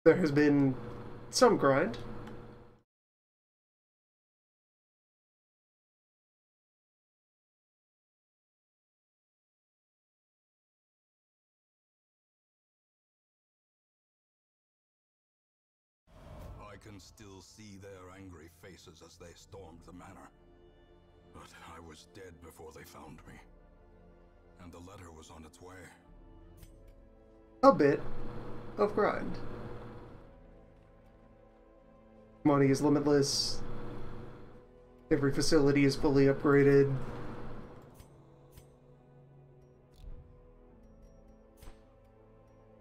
There has been some grind. I can still see their angry faces as they stormed the manor. But I was dead before they found me. And the letter was on its way. A bit of grind. Money is limitless. Every facility is fully upgraded.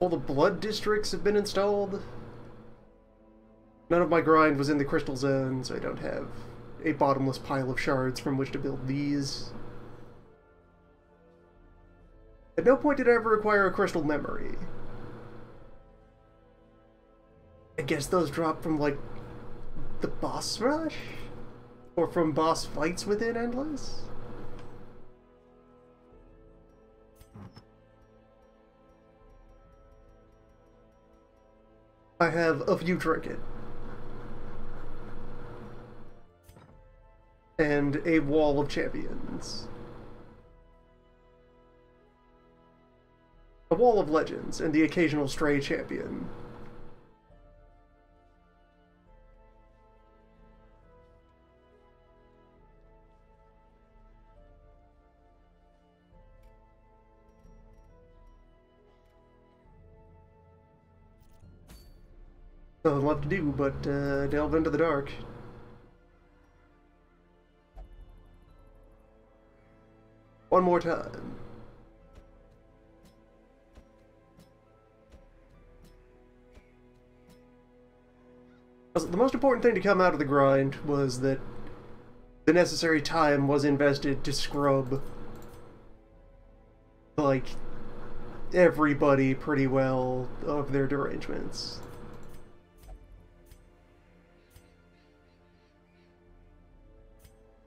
All the blood districts have been installed. None of my grind was in the crystal zone, so I don't have a bottomless pile of shards from which to build these. At no point did I ever require a crystal memory. I guess those drop from, like, the boss rush? Or from boss fights within Endless? I have a few trinket. And a wall of champions. A wall of legends, and the occasional stray champion. Nothing left to do but delve into the dark. One more time. The most important thing to come out of the grind was that the necessary time was invested to scrub, like, everybody pretty well of their derangements.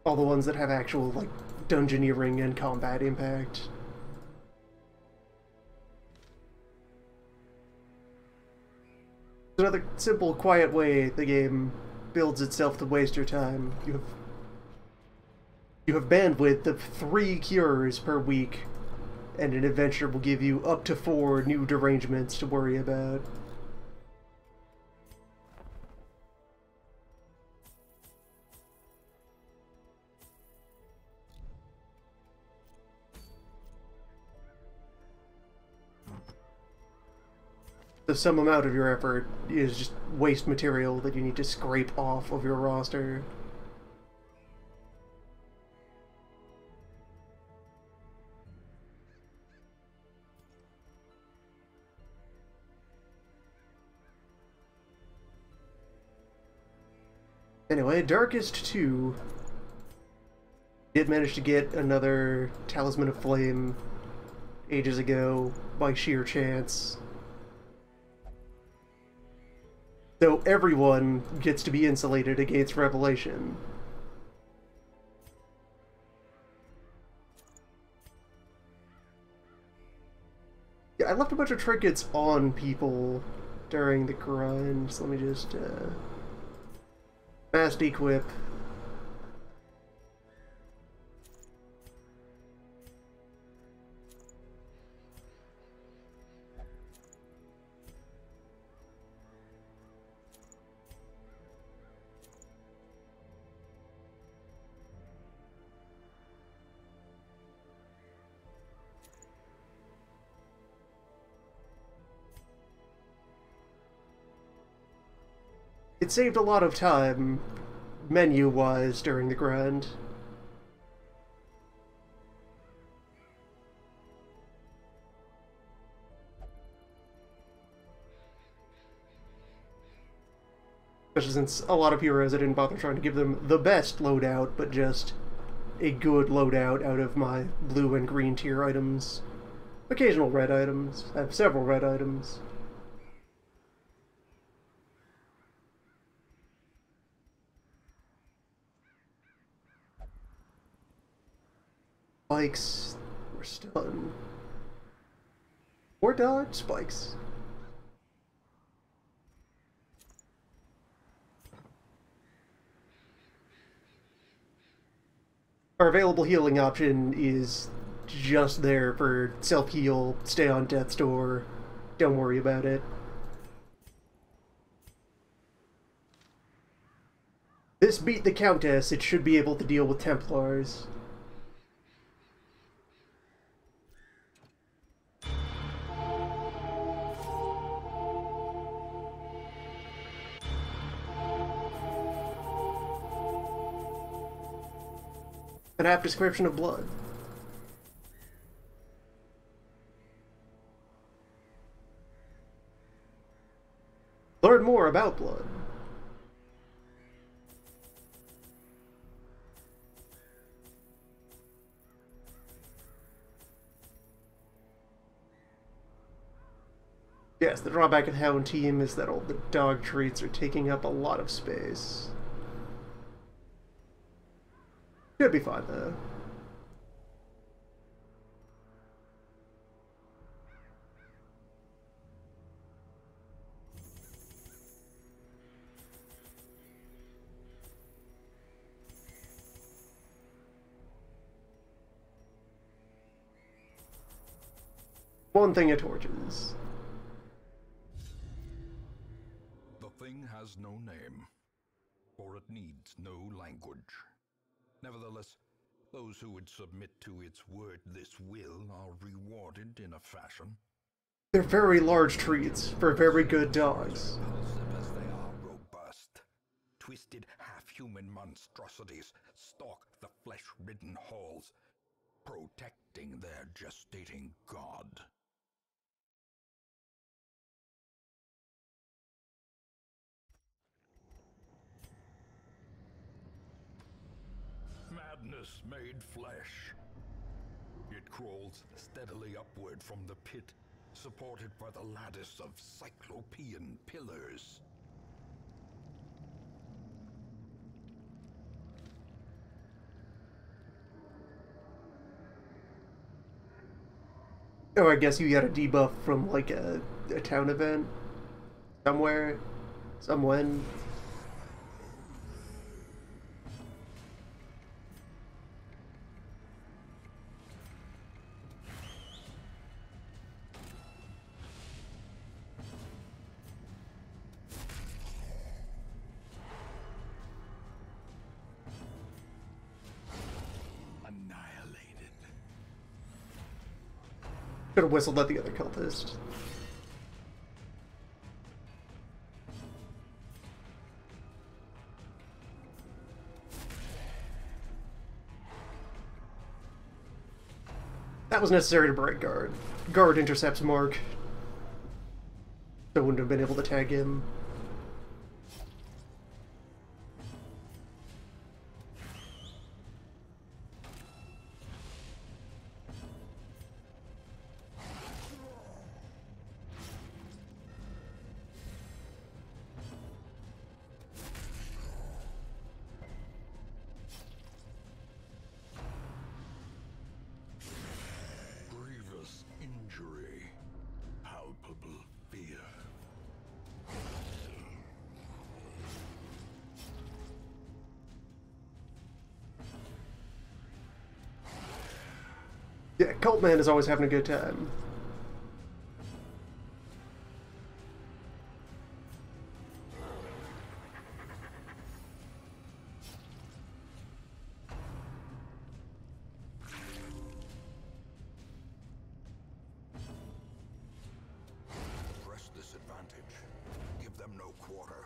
All the ones that have actual, like, dungeoneering and combat impact. Another simple, quiet way the game builds itself to waste your time. You have bandwidth of 3 cures per week, and an adventure will give you up to 4 new derangements to worry about. So some amount of your effort is just waste material that you need to scrape off of your roster. Anyway, Darkest 2 did manage to get another Talisman of Flame ages ago by sheer chance. So everyone gets to be insulated against Revelation. Yeah, I left a bunch of trinkets on people during the grind, so let me just fast equip. It saved a lot of time, menu-wise, during the grind. Especially since a lot of heroes I didn't bother trying to give them the best loadout, but just a good loadout out of my blue and green tier items. Occasional red items. I have several red items. Spikes. We're stun. Or dodge spikes. Our available healing option is just there for self-heal, stay on death's door, don't worry about it. This beat the Countess, it should be able to deal with Templars. An apt description of blood. Learn more about blood. Yes, the drawback of Hound Team is that all the dog traits are taking up a lot of space. Should be fine, though. One thing of torches. The thing has no name, for it needs no language. Nevertheless, those who would submit to its wordless will are rewarded in a fashion. They're very large treats for very good dogs. Repulsive as they are robust, twisted half-human monstrosities stalk the flesh-ridden halls, protecting their gestating god. Madness made flesh. It crawls steadily upward from the pit, supported by the lattice of cyclopean pillars. Oh, I guess you got a debuff from, like, a town event? Somewhere? Somewhen? Could have whistled at the other cultist. That was necessary to break guard. Guard intercepts Mark. So wouldn't have been able to tag him. Yeah, Cult Man is always having a good time. Press this advantage. Give them no quarter.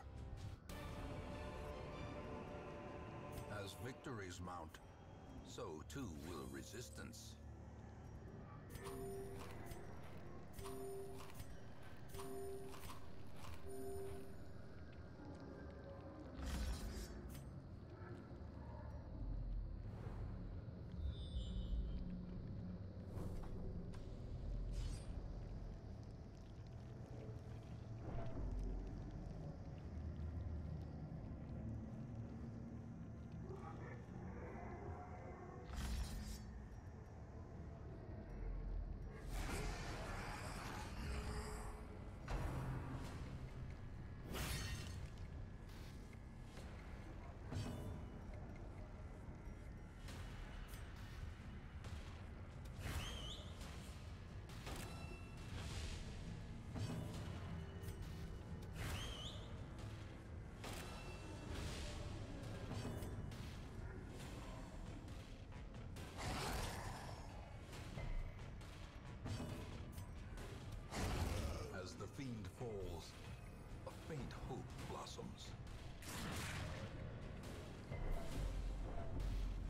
As victories mount, so too will resistance.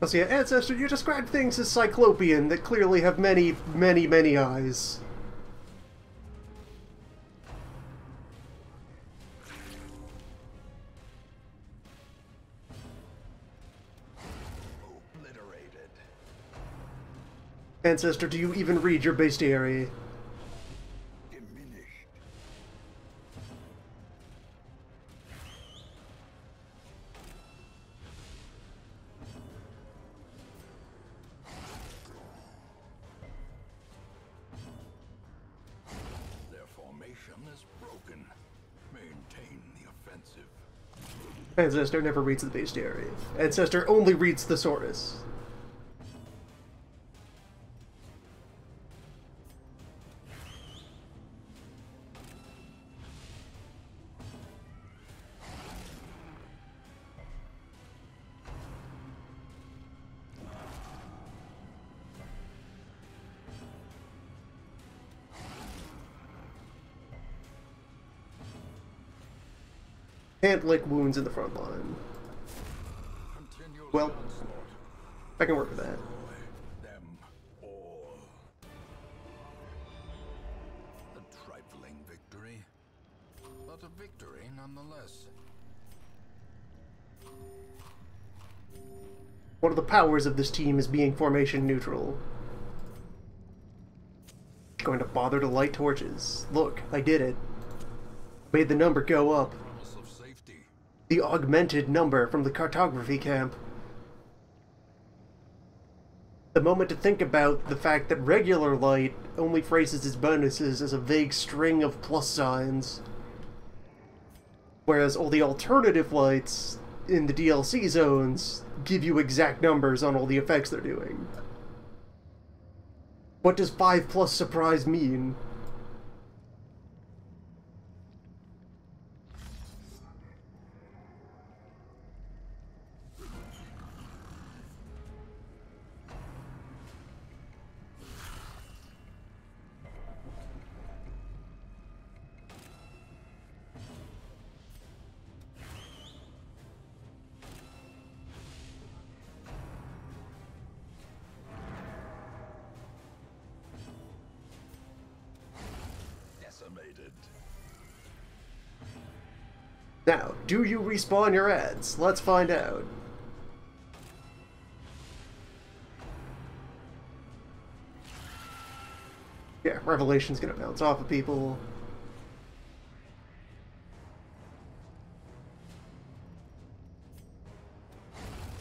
Oh, so yeah, Ancestor, you describe things as Cyclopean that clearly have many, many, many eyes. Obliterated. Ancestor, do you even read your bestiary? Diminished. Their formation is broken. Maintain the offensive. Ancestor never reads the bestiary. Ancestor only reads Thesaurus. Can't lick wounds in the front line. Continue Well, the onslaught. I can work with that. Them all. A trifling victory, but a victory nonetheless. One of the powers of this team is being formation neutral. Going to bother to light torches. Look, I did it. Made the number go up. Promise of safety. The augmented number from the cartography camp. The moment to think about the fact that regular light only phrases its bonuses as a vague string of plus signs, whereas all the alternative lights in the DLC zones give you exact numbers on all the effects they're doing. What does 5+ surprise mean? Decimated. Now, do you respawn your ads? Let's find out. Yeah, Revelation's gonna bounce off of people.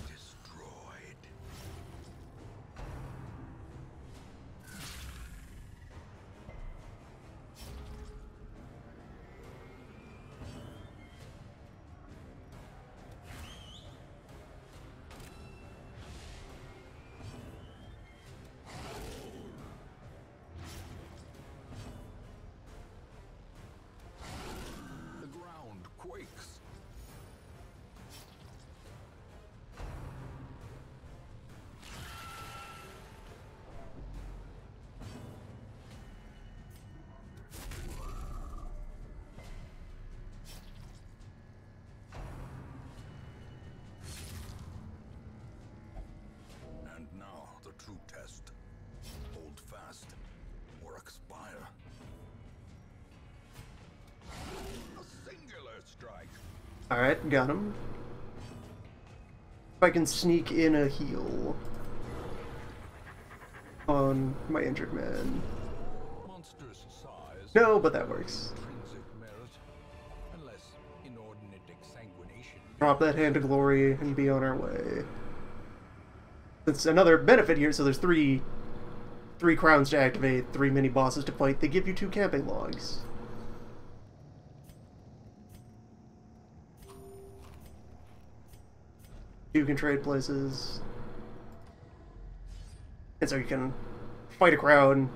Destroyed. The ground quakes. And now the true test. Hold fast or expire. A singular strike. Alright, got him. If I can sneak in a heal on my injured man. Monstrous size. No, but that works. Intrinsic merit. Unless inordinate exsanguination. Drop that Hand of Glory and be on our way. That's another benefit here, so there's three crowns to activate, 3 mini bosses to fight. They give you 2 camping logs. You can trade places. And so you can fight a crowd,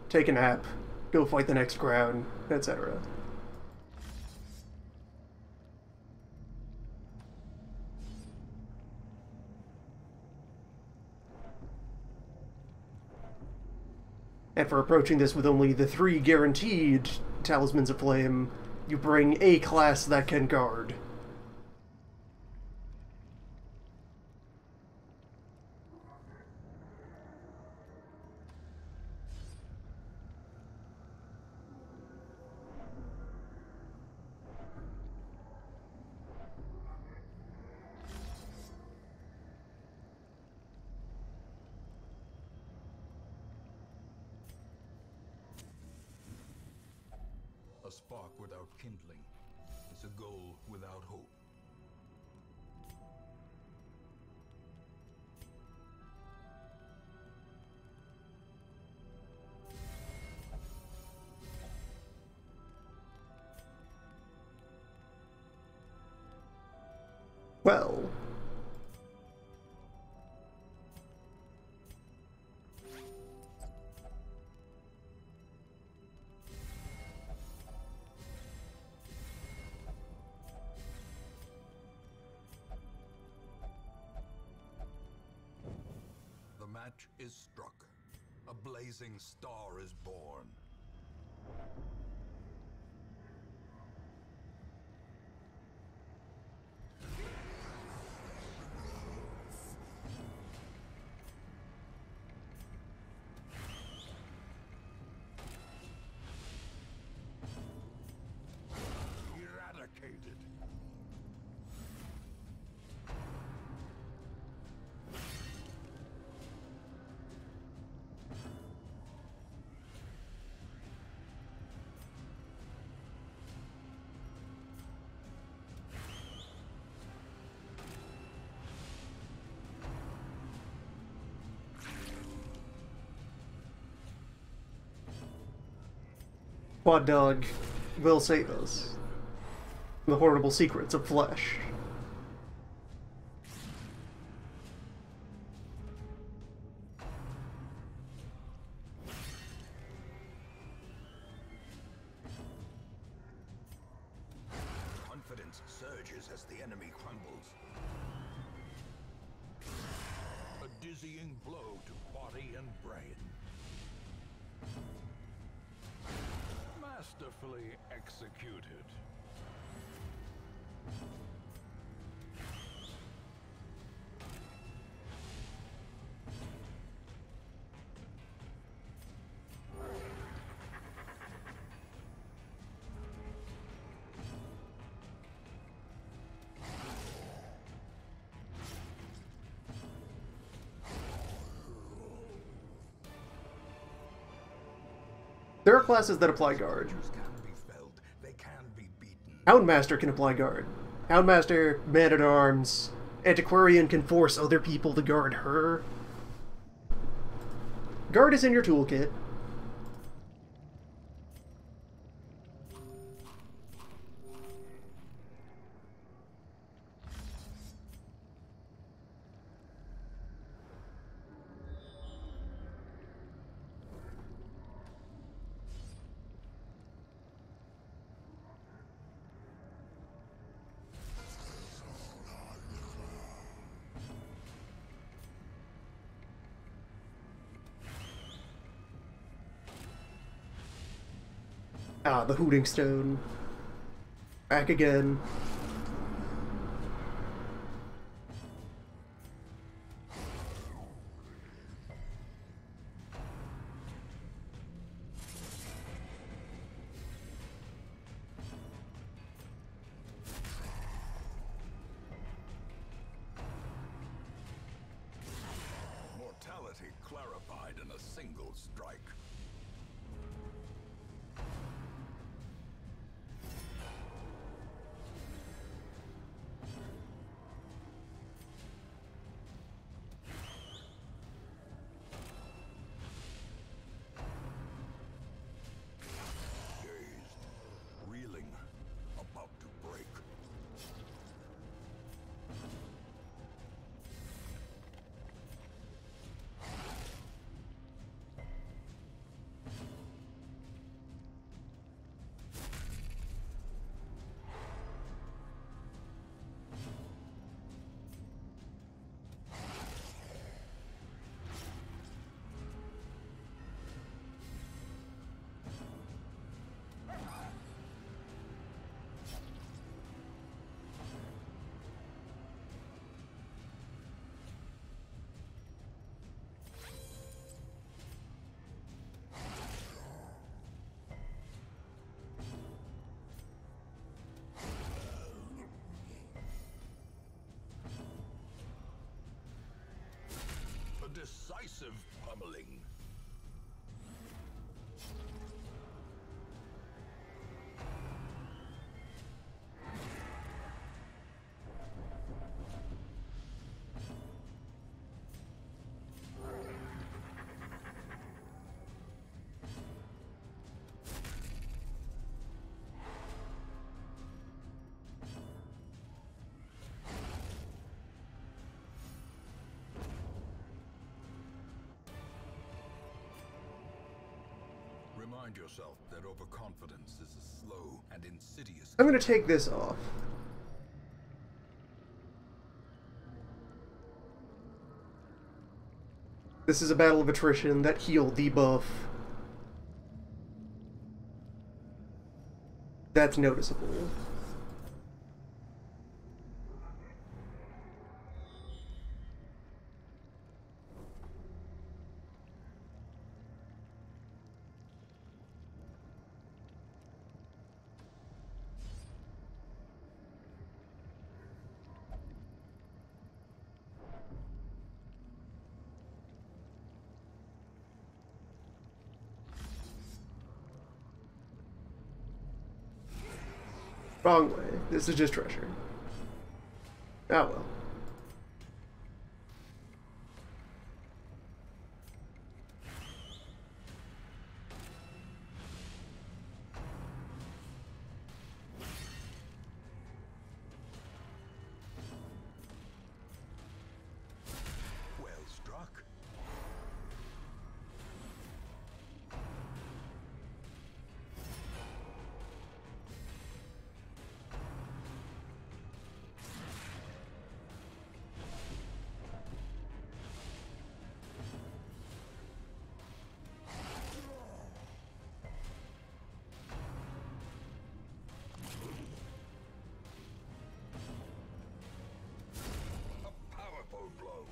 take a nap, go fight the next crowd, etc. And for approaching this with only the 3 guaranteed Talismans of Flame, you bring a class that can guard. spark without kindling is a goal without hope. Well. The match is struck. A blazing star is born. Eradicated. Quad Dog will save us. The horrible secrets of flesh. Confidence surges as the enemy crumbles. A dizzying blow to body and brain. Masterfully executed. There are classes that apply guard. Can be felled. They can be beaten. Houndmaster can apply guard. Houndmaster, Man-at-Arms, Antiquarian can force other people to guard her. Guard is in your toolkit. Ah, the Hooting Stone. Back again. Mortality clarified in a single strike. Reeling, about to break. Decisive pummeling. Remind yourself that overconfidence is a slow and insidious. I'm gonna take this off. This is a battle of attrition. That heal debuff. That's noticeable. Wrong way. This is just treasure. Oh well. Well struck. A powerful blow.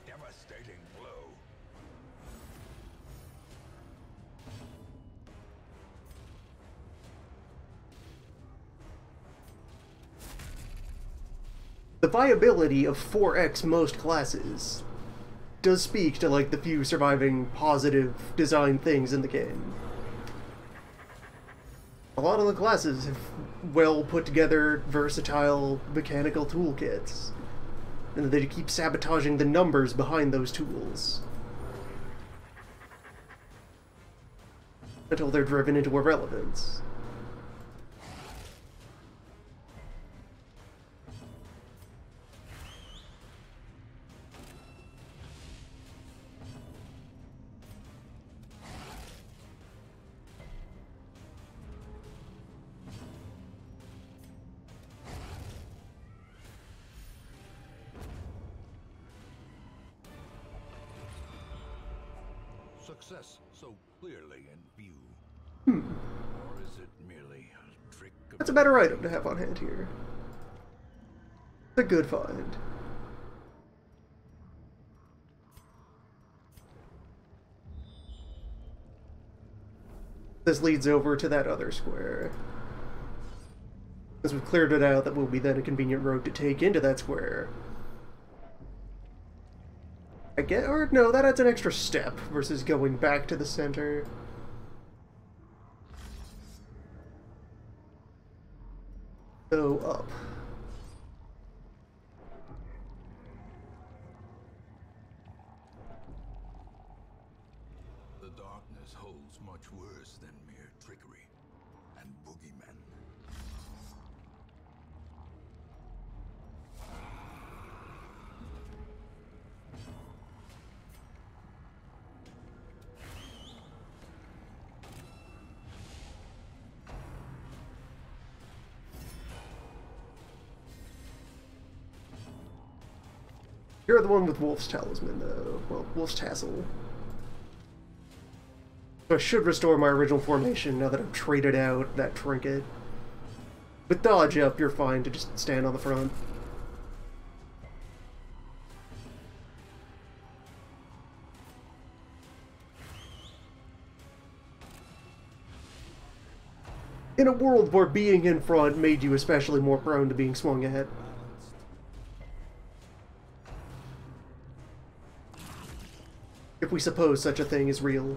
Devastating blow. The viability of 4x most classes does speak to, like, the few surviving positive design things in the game. A lot of the classes have well put together, versatile mechanical toolkits, and they keep sabotaging the numbers behind those tools until they're driven into irrelevance. Success so clearly in view. Or is it merely a trick of... That's a better item to have on hand here. It's a good find. This leads over to that other square. As we've cleared it out, that will be then a convenient road to take into that square. Or no, that adds an extra step versus going back to the center. So up. The darkness holds much worse than mere trickery and boogeymen. You're the one with Wolf's Talisman, though. Well, Wolf's Tassel. So I should restore my original formation now that I've traded out that trinket. With dodge up, you're fine to just stand on the front. In a world where being in front made you especially more prone to being swung at. If we suppose such a thing is real.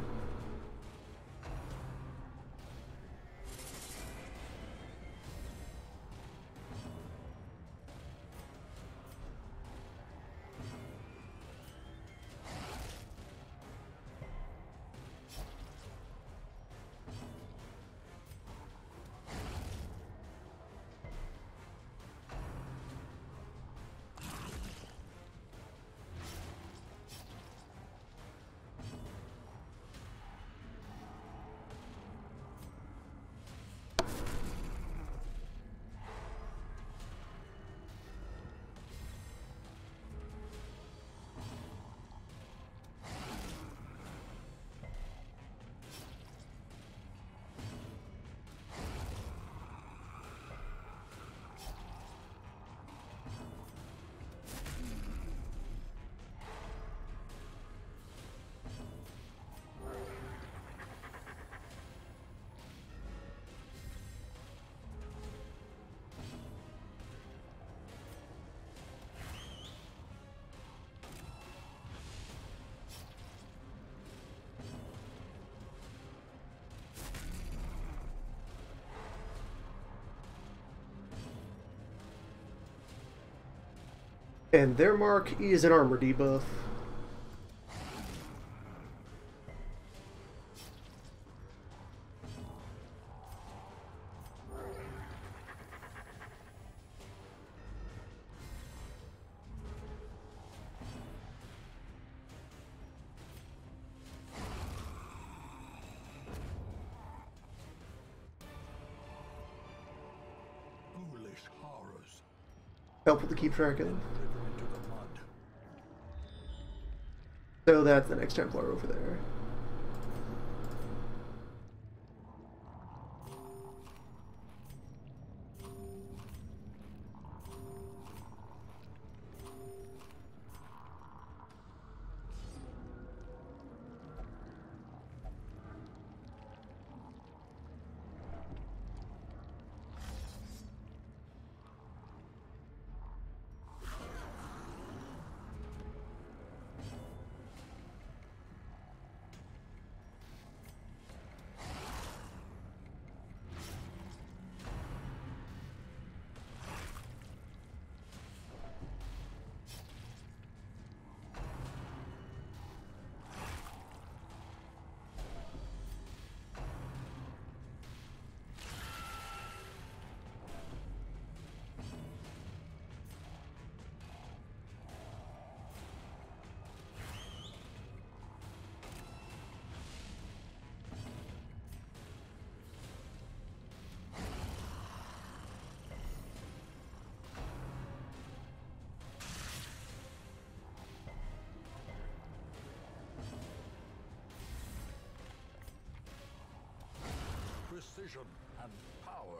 And their mark is an armor debuff. Foolish horrors. Helpful to keep track of. Into the mud. So that's the next Templar over there. Precision and power.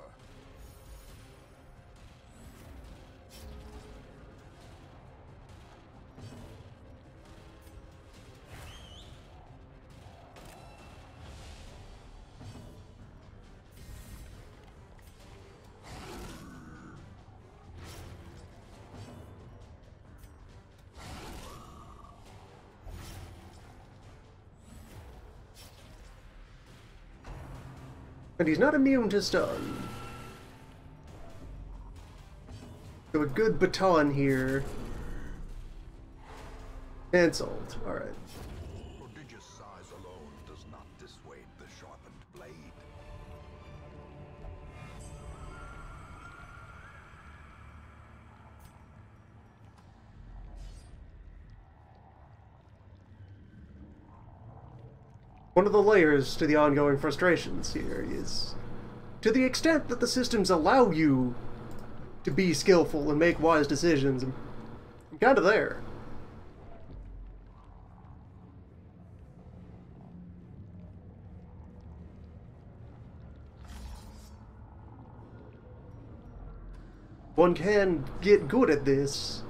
And he's not immune to stun. So a good baton here. And salt. Alright. Prodigious size alone does not dissuade the sharpened blade. One of the layers to the ongoing frustrations here is, to the extent that the systems allow you to be skillful and make wise decisions, I'm kind of there. One can get good at this,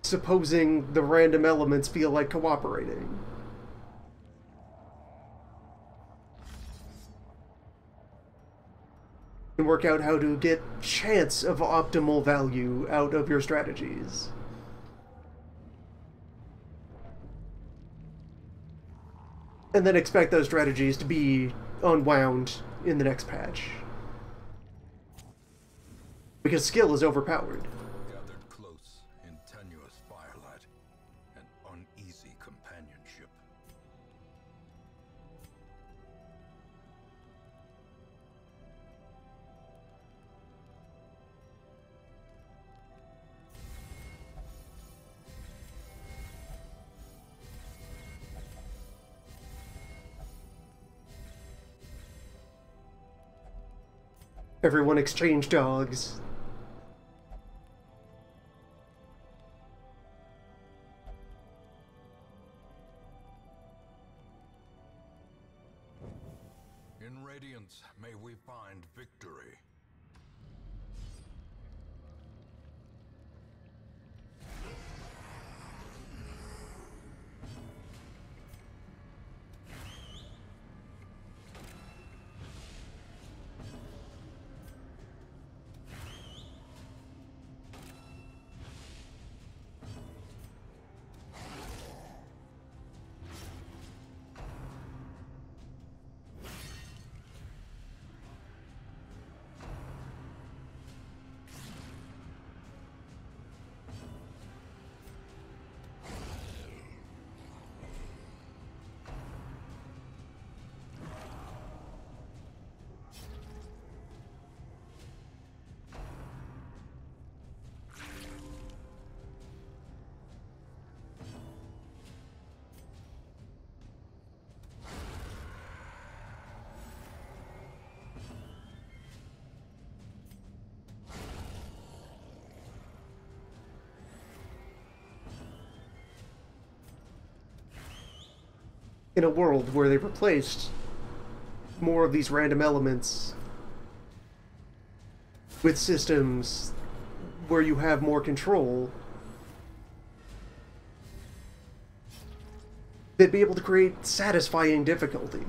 supposing the random elements feel like cooperating. And work out how to get chance of optimal value out of your strategies. And then expect those strategies to be unwound in the next patch. Because skill is overpowered. Gathered close in tenuous firelight and uneasy companionship. Everyone exchange dogs. In Radiance, may we find victory. In a world where they replaced more of these random elements with systems where you have more control, they'd be able to create satisfying difficulty.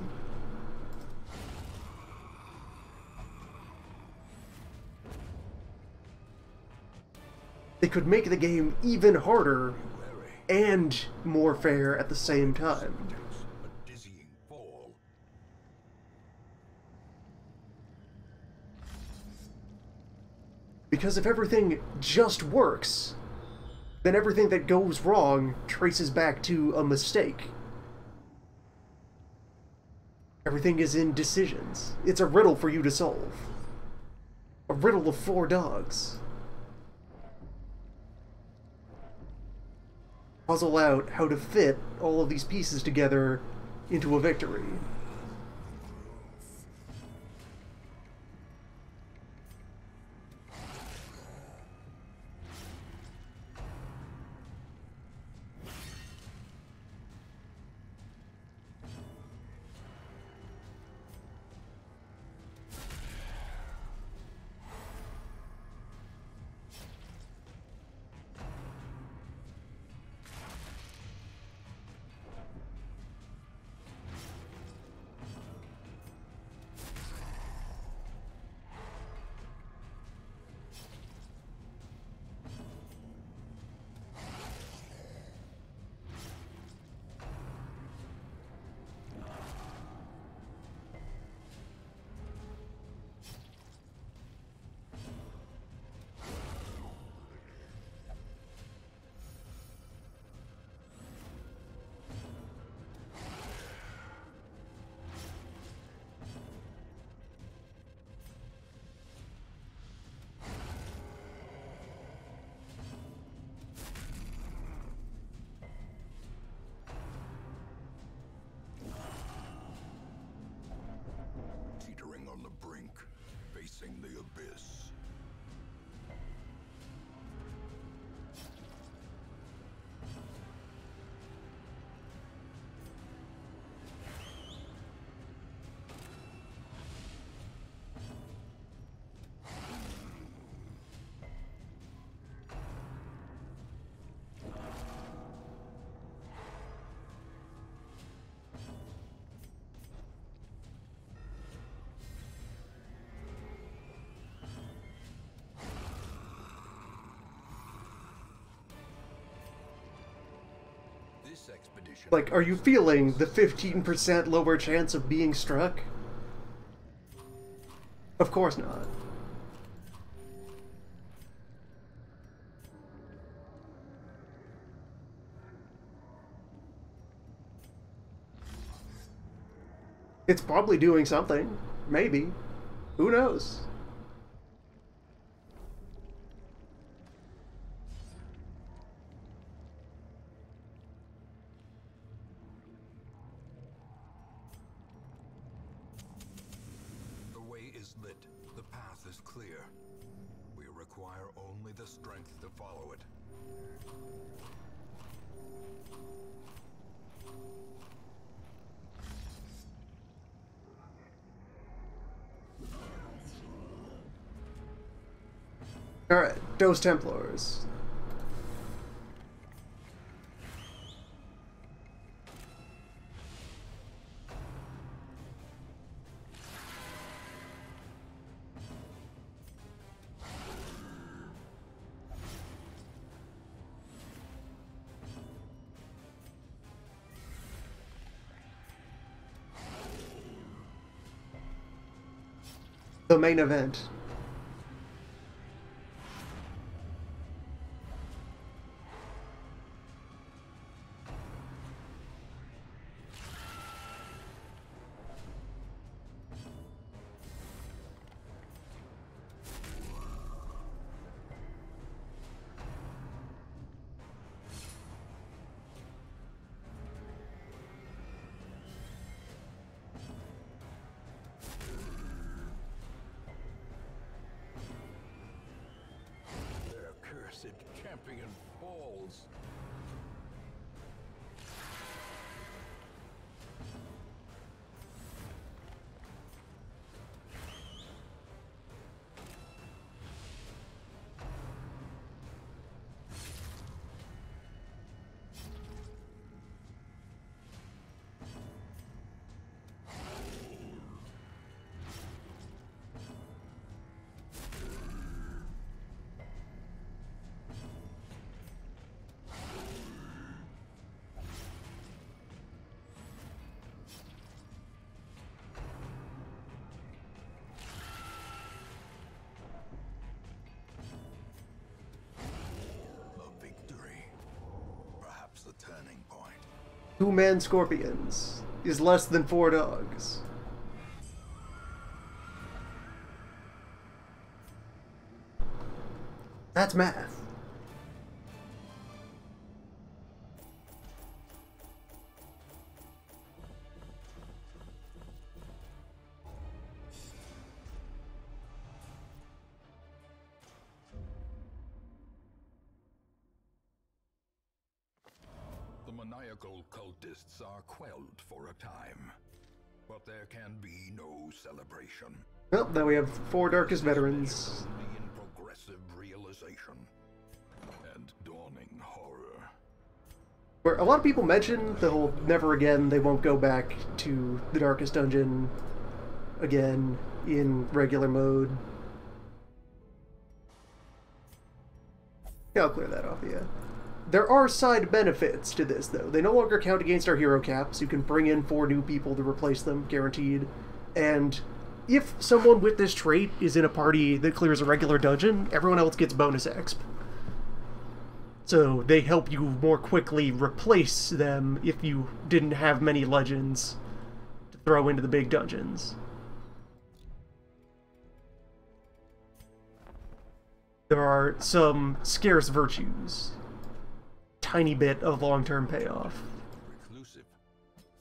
They could make the game even harder and more fair at the same time. A dizzying fall. Because if everything just works, then everything that goes wrong traces back to a mistake. Everything is in decisions. It's a riddle for you to solve. A riddle of 4 dogs. Puzzle out how to fit all of these pieces together into a victory. This expedition. Like, are you feeling the 15% lower chance of being struck? Of course not. It's probably doing something. Maybe. Who knows? The way is lit. The path is clear. We require only the strength to follow it. Alright, Dos Templars. The main event. Their cursed champion falls. A victory. Perhaps the turning point. 2-man scorpions is less than 4 dogs. That's math. The maniacal cultists are quelled for a time, but there can be no celebration. Well, now we have 4 Darkest Veterans. Only in progressive realization and dawning horror. Where a lot of people mention the whole never again, they won't go back to the Darkest Dungeon again in regular mode. Yeah, I'll clear that off, yeah. There are side benefits to this, though. They no longer count against our hero caps. You can bring in 4 new people to replace them, guaranteed. And if someone with this trait is in a party that clears a regular dungeon, everyone else gets bonus exp. So they help you more quickly replace them if you didn't have many legends to throw into the big dungeons. There are some scarce virtues. Tiny bit of long-term payoff. Reclusive.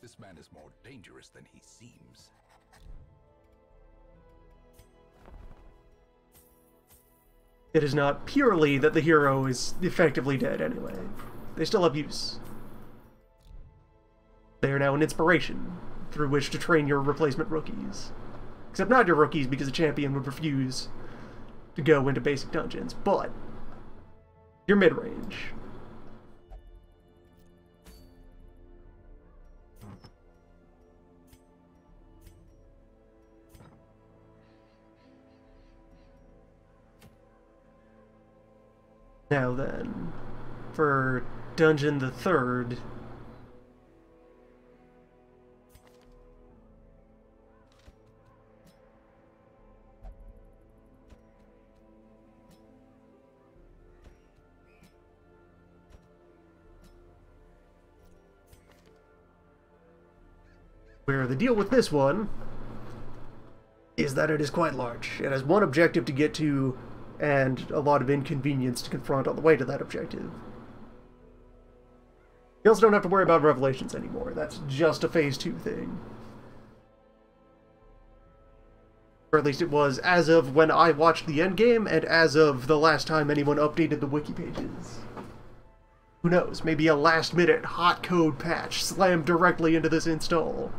This man is more dangerous than he seems. It is not purely that the hero is effectively dead anyway. They still have use. They are now an inspiration through which to train your replacement rookies. Except not your rookies, because a champion would refuse to go into basic dungeons, but your mid-range. Now then, for Dungeon the Third, Where the deal with this one is that it is quite large. It has one objective to get to, and a lot of inconvenience to confront on the way to that objective. You also don't have to worry about Revelations anymore. That's just a Phase 2 thing. Or at least it was as of when I watched the endgame, and as of the last time anyone updated the wiki pages. Who knows, maybe a last-minute hot code patch slammed directly into this install.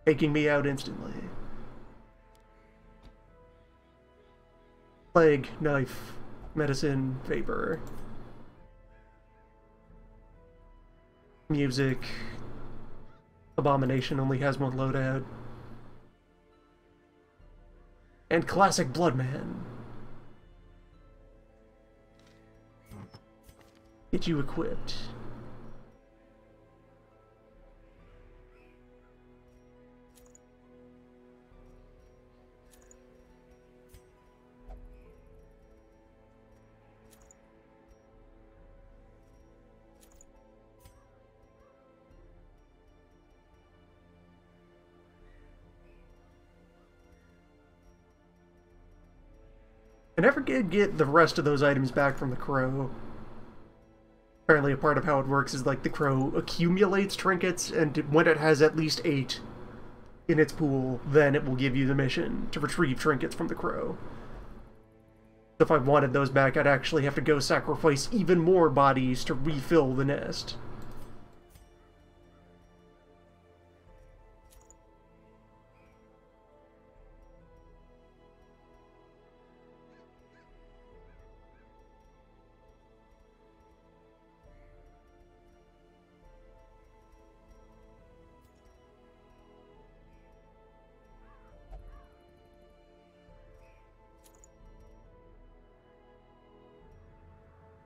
Taking me out instantly. Plague, knife, medicine, vapor. Music. Abomination only has one loadout. And classic Bloodman. Get you equipped. I never did get the rest of those items back from the crow. Apparently a part of how it works is like the crow accumulates trinkets, and when it has at least 8 in its pool, then it will give you the mission to retrieve trinkets from the crow. If I wanted those back, I'd actually have to go sacrifice even more bodies to refill the nest.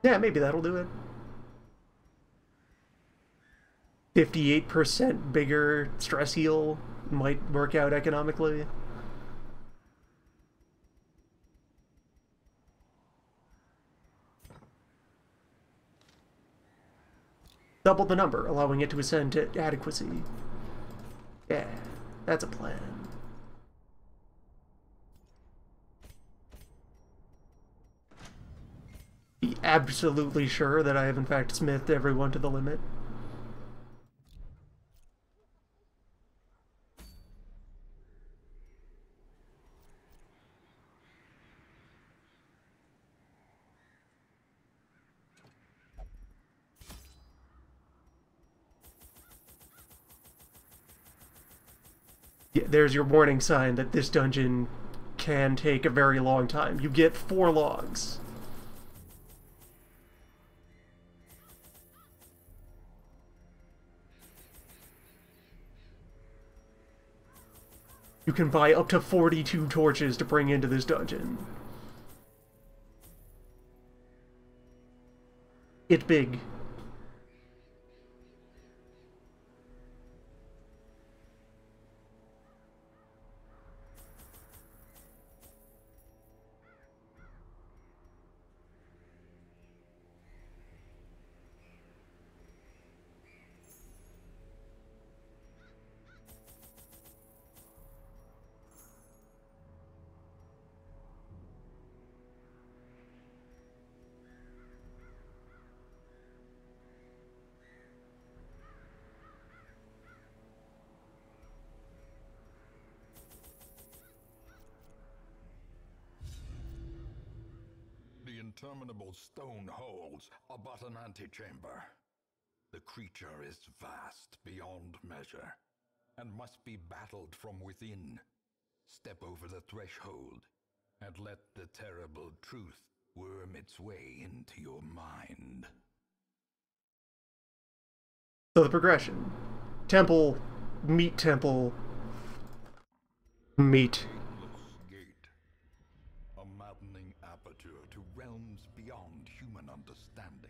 Yeah, maybe that'll do it. 58% bigger stress heal might work out economically. Double the number, allowing it to ascend to adequacy. Yeah, that's a plan. Be absolutely sure that I have in fact smithed everyone to the limit. Yeah, there's your warning sign that this dungeon can take a very long time. You get 4 logs. You can buy up to 42 torches to bring into this dungeon. It's big. The interminable stone holes are but an antechamber. The creature is vast beyond measure, and must be battled from within. Step over the threshold, and let the terrible truth worm its way into your mind. So the progression. Temple, meat temple, meat. Gate. A maddening aperture to realms beyond human understanding.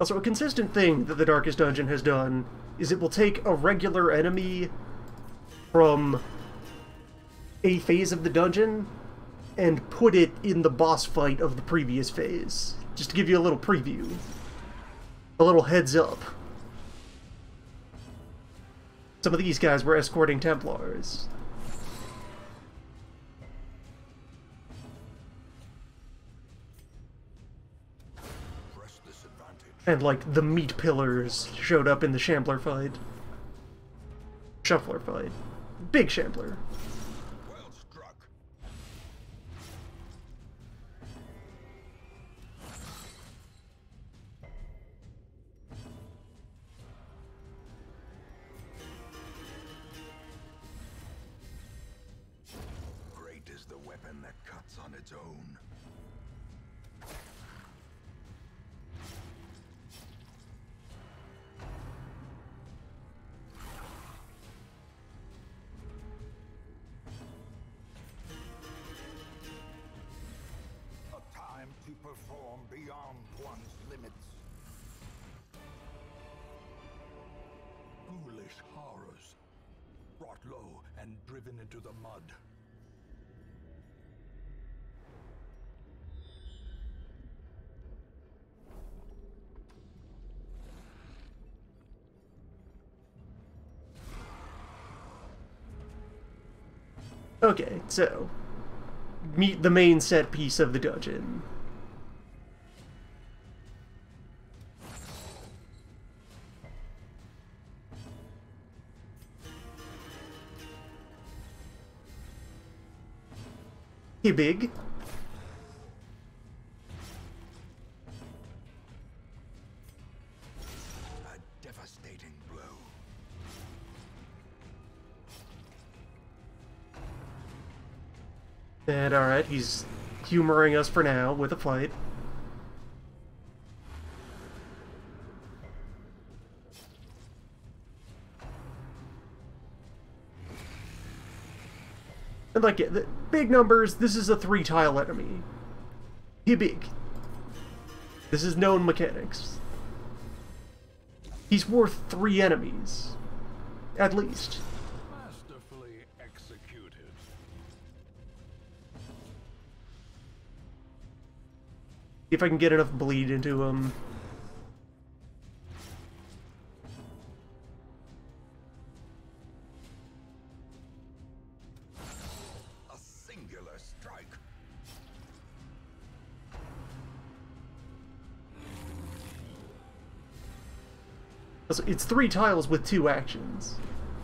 Also, a consistent thing that the Darkest Dungeon has done is it will take a regular enemy from a phase of the dungeon and put it in the boss fight of the previous phase. Just to give you a little preview. A little heads up. Some of these guys were escorting Templars. And, like, the meat pillars showed up in the Shambler fight. Shuffler fight. Big Shambler. Well struck. Great is the weapon that cuts on its own. To perform beyond one's limits. Foolish horrors, brought low and driven into the mud. Okay, so meet the main set piece of the dungeon. Hey, big. A devastating blow. And alright, he's humoring us for now with a fight. And like, the big numbers, this is a 3-tile enemy. He big. This is known mechanics. He's worth 3 enemies. At least. Masterfully executed. See if I can get enough bleed into him. A singular strike. It's 3 tiles with 2 actions.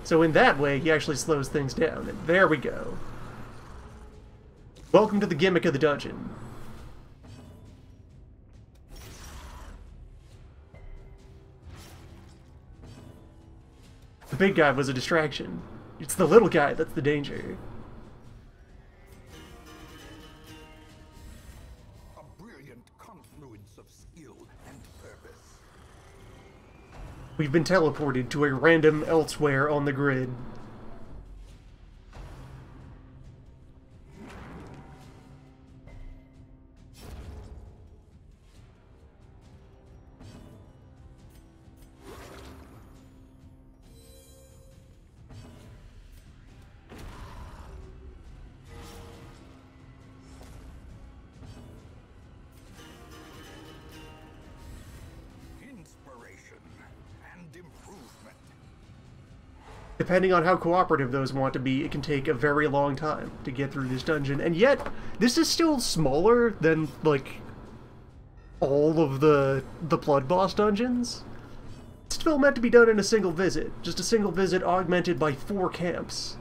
So in that way, he actually slows things down. And there we go. Welcome to the gimmick of the dungeon. The big guy was a distraction. It's the little guy that's the danger. A brilliant confluence of skill and purpose. We've been teleported to a random elsewhere on the grid. Inspiration and improvement. Depending on how cooperative those want to be, it can take a very long time to get through this dungeon. And yet, this is still smaller than, like, all of the Blood Boss dungeons. It's still meant to be done in a single visit. Just a single visit augmented by 4 camps.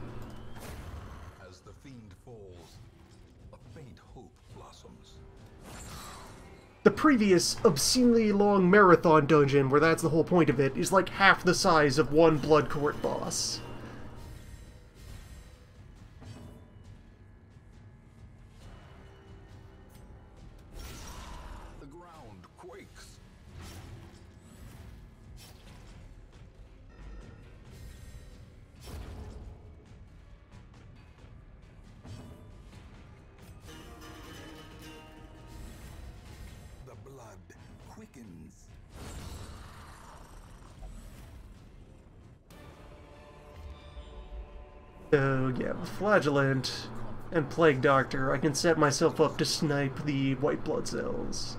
As the fiend falls, a faint hope blossoms. The previous obscenely long marathon dungeon, where that's the whole point of it, is like half the size of one Blood Court boss. The ground quakes. The blood quickens. So yeah, with Flagellant and Plague Doctor, I can set myself up to snipe the white blood cells.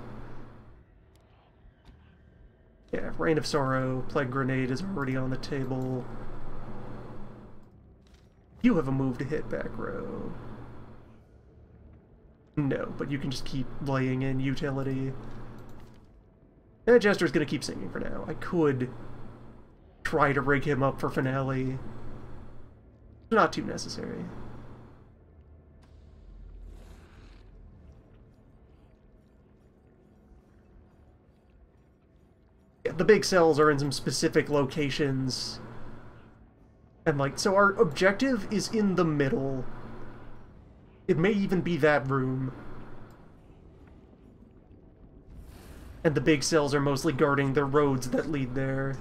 Yeah, Rain of Sorrow, Plague Grenade is already on the table. You have a move to hit back row. No, but you can just keep laying in utility. And Jester's gonna keep singing for now. I could try to rig him up for finale. Not too necessary. Yeah, the big cells are in some specific locations. And like, so our objective is in the middle. It may even be that room. And the big cells are mostly guarding the roads that lead there.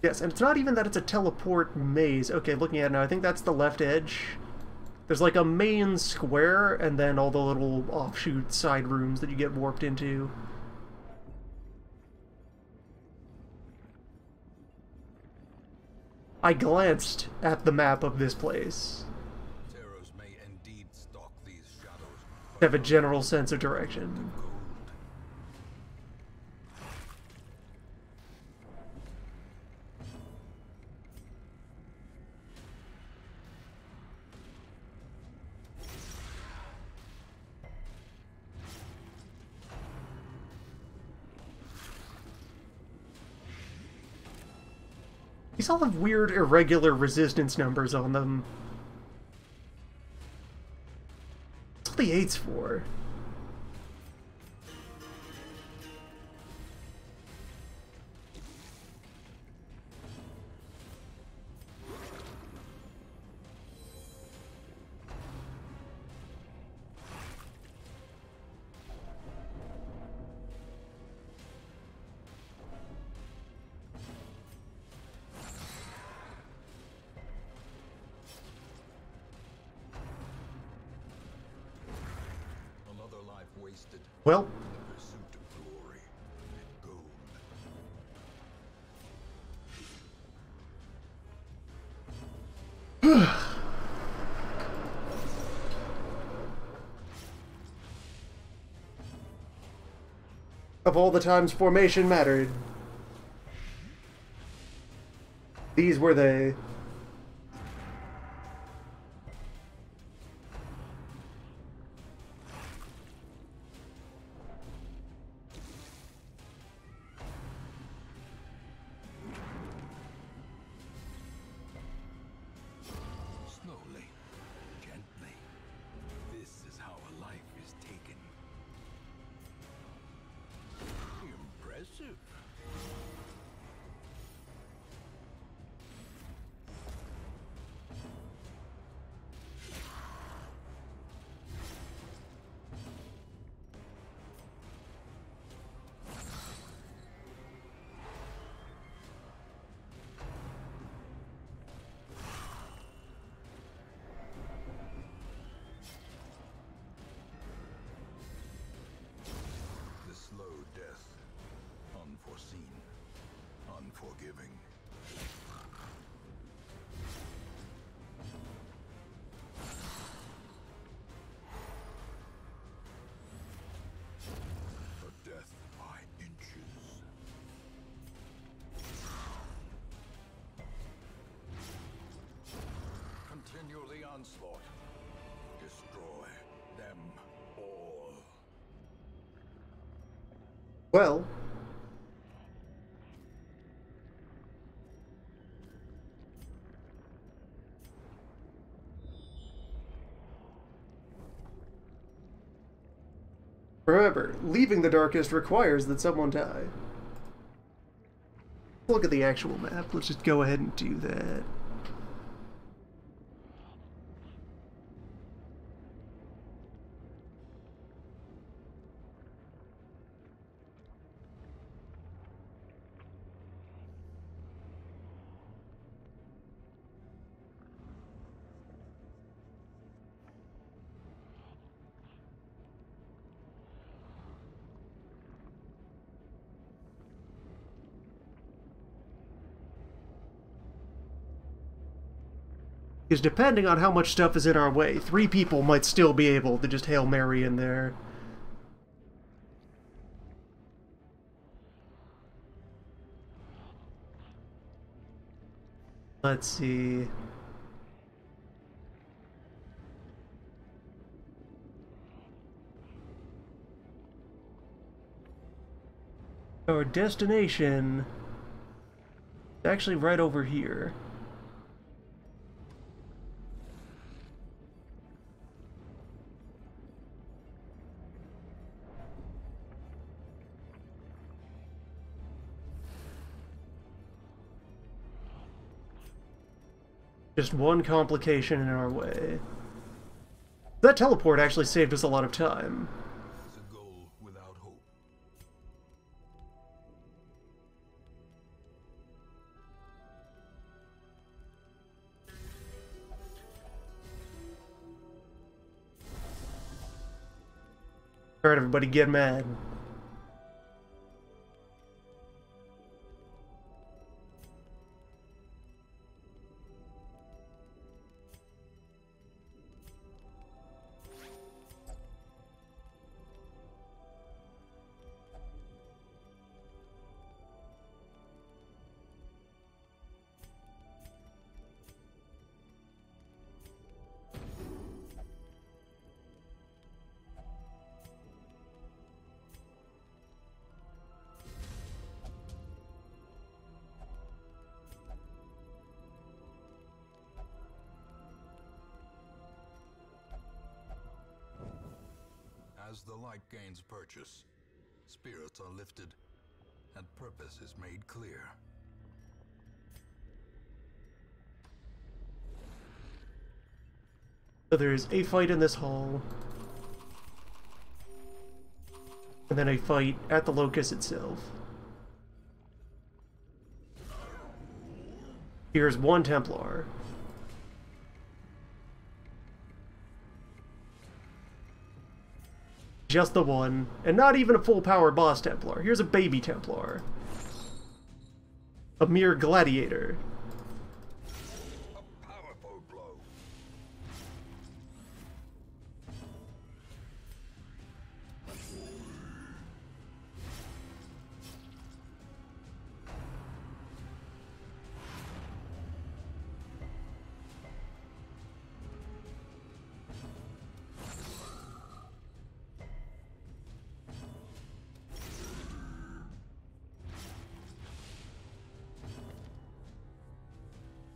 Yes, and it's not even that it's a teleport maze. Okay, looking at it now, I think that's the left edge. There's like a main square, and then all the little offshoot side rooms that you get warped into. I glanced at the map of this place. Terrors may indeed stalk these shadows, To have a general sense of direction. These all have weird, irregular resistance numbers on them. What's all the 8s for? wasted. Well, The pursuit of glory and gold. of all the times formation mattered, these were they. Slowly, gently. This is how a life is taken. Impressive. The slow death, unforeseen, unforgiving. A death by inches. Continue the onslaught. Destroy them all. Well, remember, leaving the darkest requires that someone die. Look at the actual map. Let's just go ahead and do that. Because depending on how much stuff is in our way, 3 people might still be able to just Hail Mary in there. Let's see. Our destination is actually right over here. Just one complication in our way. That teleport actually saved us a lot of time. It's a goal without hope. Alright, everybody, get mad. As the light gains purchase, spirits are lifted, and purpose is made clear. So there's a fight in this hall. And then a fight at the locus itself. Here's one Templar. Just the one, and not even a full power boss Templar. Here's a baby Templar. A mere gladiator. A powerful blow.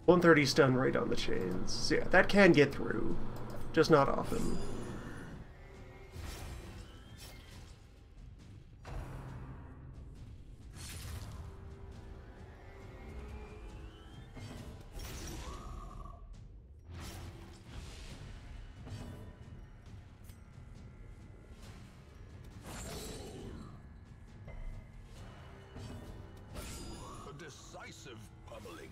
.130 stun right on the chains. So yeah, that can get through. Just not often. A decisive pummeling.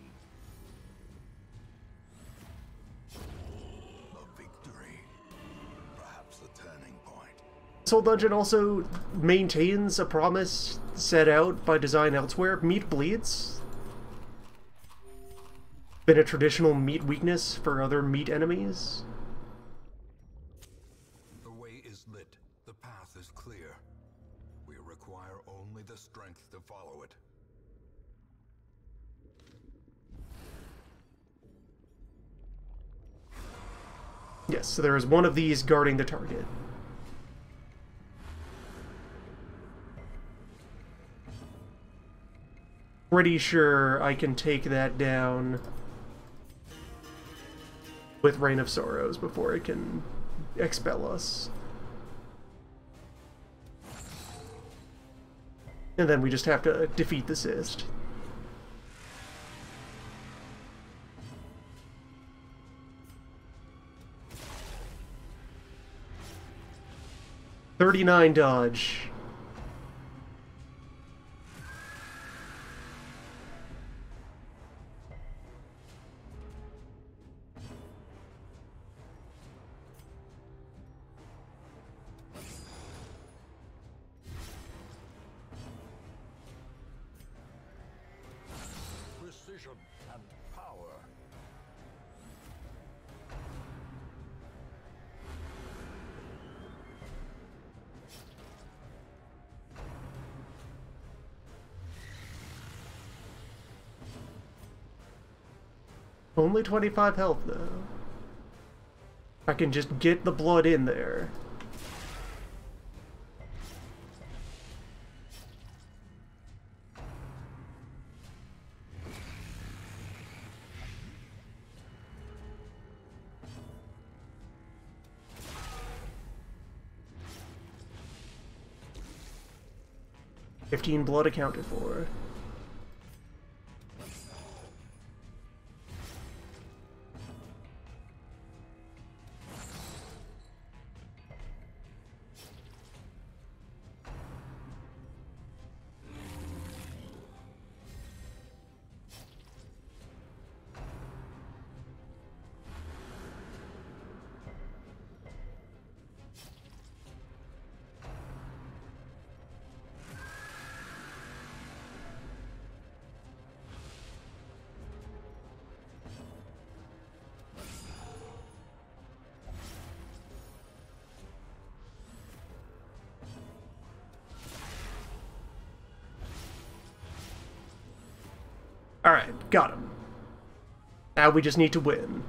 This whole dungeon also maintains a promise set out by design elsewhere. Meat bleeds. Been a traditional meat weakness for other meat enemies. The way is lit. The path is clear. We require only the strength to follow it. Yes, so there is one of these guarding the target. Pretty sure I can take that down with Reign of Sorrows before it can expel us. And then we just have to defeat the cyst. .39 dodge. Precision and power. Only 25 health, though. I can just get the blood in there. $15 blood accounted for. Alright, got him. Now we just need to win.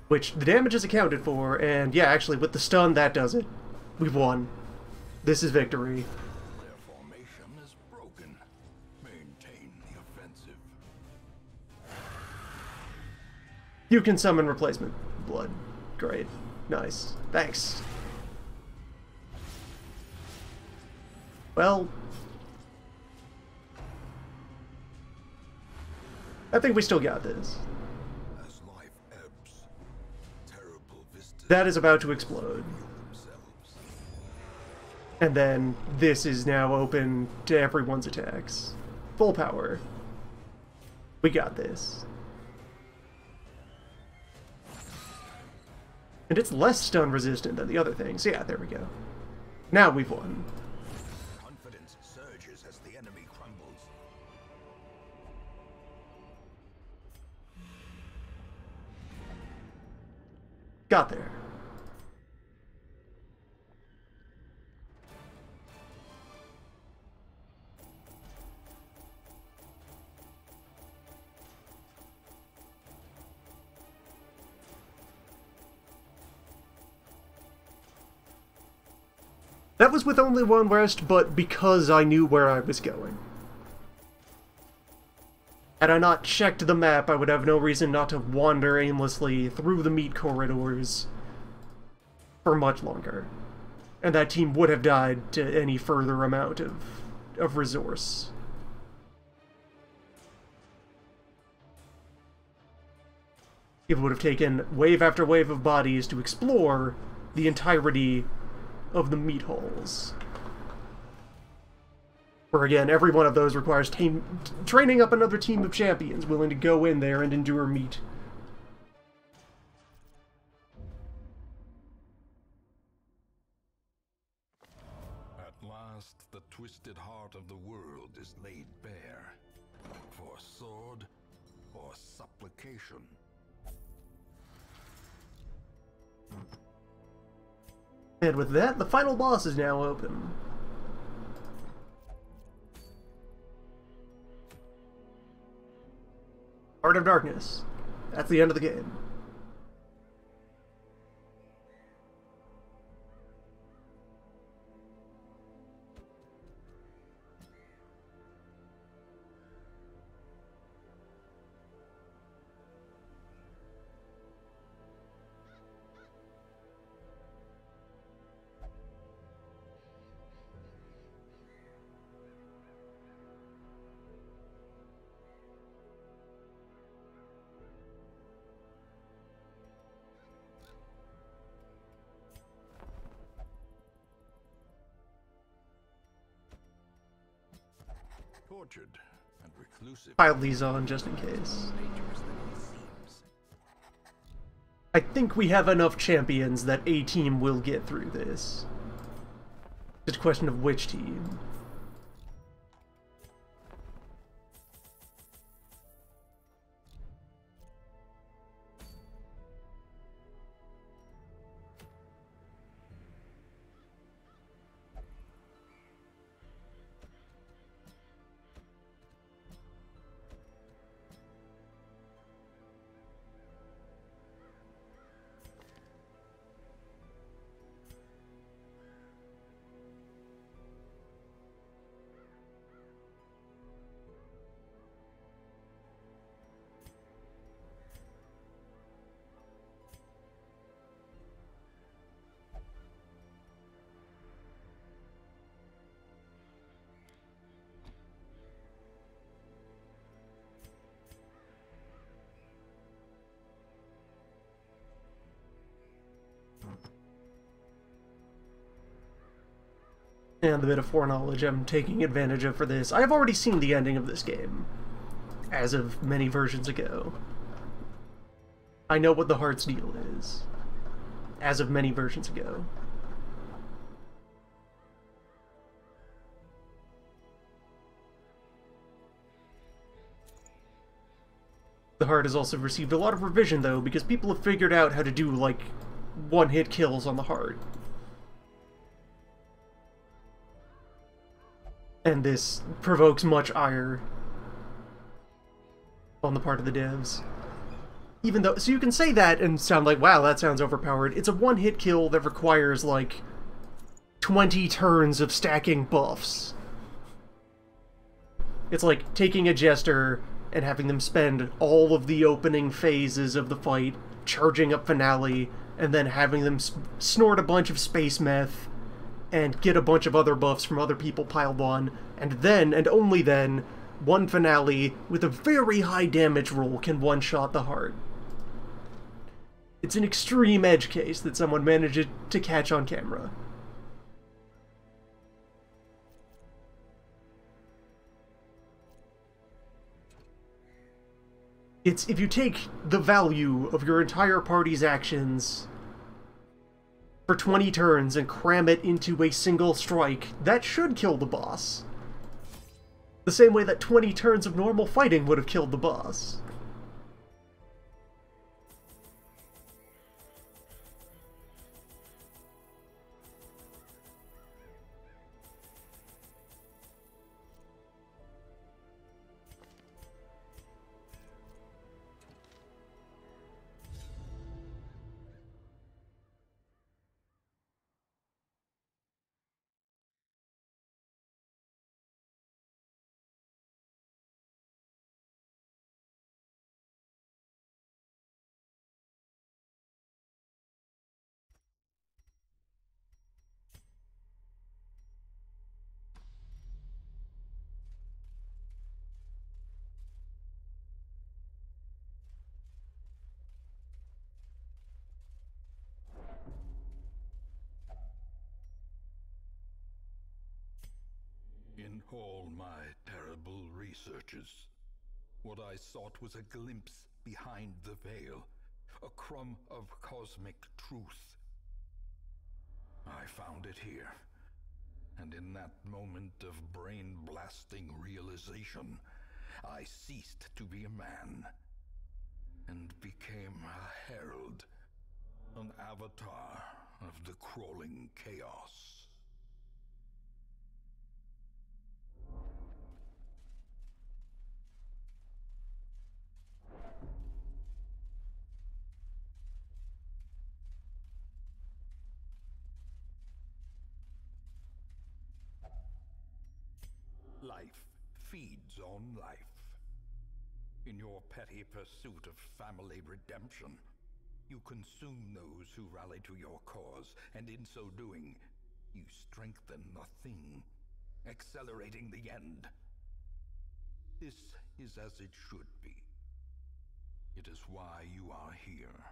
Which, the damage is accounted for, and yeah, actually, with the stun, that does it. We've won. This is victory. Their formation is broken. Maintain the offensive. You can summon replacement blood. Great. Nice. Thanks. Well, I think we still got this. As life ebbs, terrible vistas That is about to explode. themselves. And then this is now open to everyone's attacks. Full power. We got this. And it's less stun resistant than the other things. Yeah, there we go. Now we've won. Confidence surges as the enemy crumbles. Got there. That was with only one rest, but because I knew where I was going. Had I not checked the map, I would have no reason not to wander aimlessly through the meat corridors for much longer. And that team would have died to any further amount of resource. It would have taken wave after wave of bodies to explore the entirety of the meat holes. Where again, every one of those requires training up another team of champions willing to go in there and endure meat. At last, the twisted heart of the world is laid bare. For sword or supplication. And with that, the final boss is now open. Heart of Darkness. That's the end of the game. Tortured and reclusive. Pile these on just in case. I think we have enough champions that a team will get through this. It's a question of which team. and the bit of foreknowledge I'm taking advantage of for this. I have already seen the ending of this game, as of many versions ago. I know what the heart's deal is, as of many versions ago. The heart has also received a lot of revision, though, because people have figured out how to do, like, one-hit kills on the heart. And this provokes much ire on the part of the devs. Even though, so you can say that and sound like, wow, that sounds overpowered. It's a one-hit kill that requires, like, 20 turns of stacking buffs. It's like taking a jester and having them spend all of the opening phases of the fight charging up finale, and then having them snort a bunch of space meth and get a bunch of other buffs from other people piled on, and then, and only then, one finale with a very high damage roll can one-shot the heart. It's an extreme edge case that someone managed to catch on camera. It's, if you take the value of your entire party's actions for 20 turns and cram it into a single strike, that should kill the boss. The same way that 20 turns of normal fighting would have killed the boss. In all my terrible researches, what I sought was a glimpse behind the veil, a crumb of cosmic truth. I found it here, and in that moment of brain-blasting realization, I ceased to be a man, and became a herald, an avatar of the crawling chaos. Life feeds on life. In your petty pursuit of family redemption, you consume those who rally to your cause, and in so doing, you strengthen the thing, accelerating the end. This is as it should be. It is why you are here.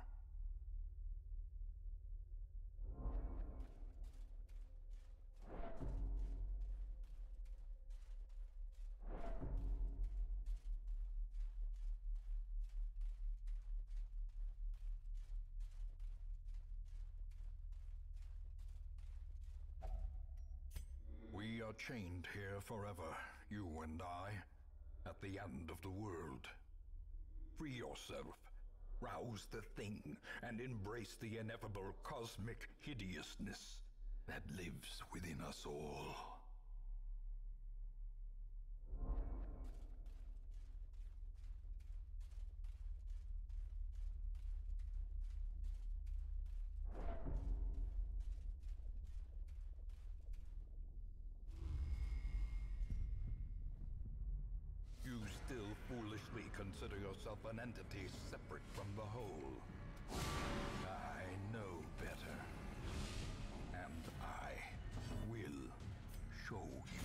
We are chained here forever, you and I, at the end of the world. Free yourself, rouse the thing, and embrace the ineffable cosmic hideousness that lives within us all. You still foolishly consider yourself an entity separate from the whole. I know better. And I will show you.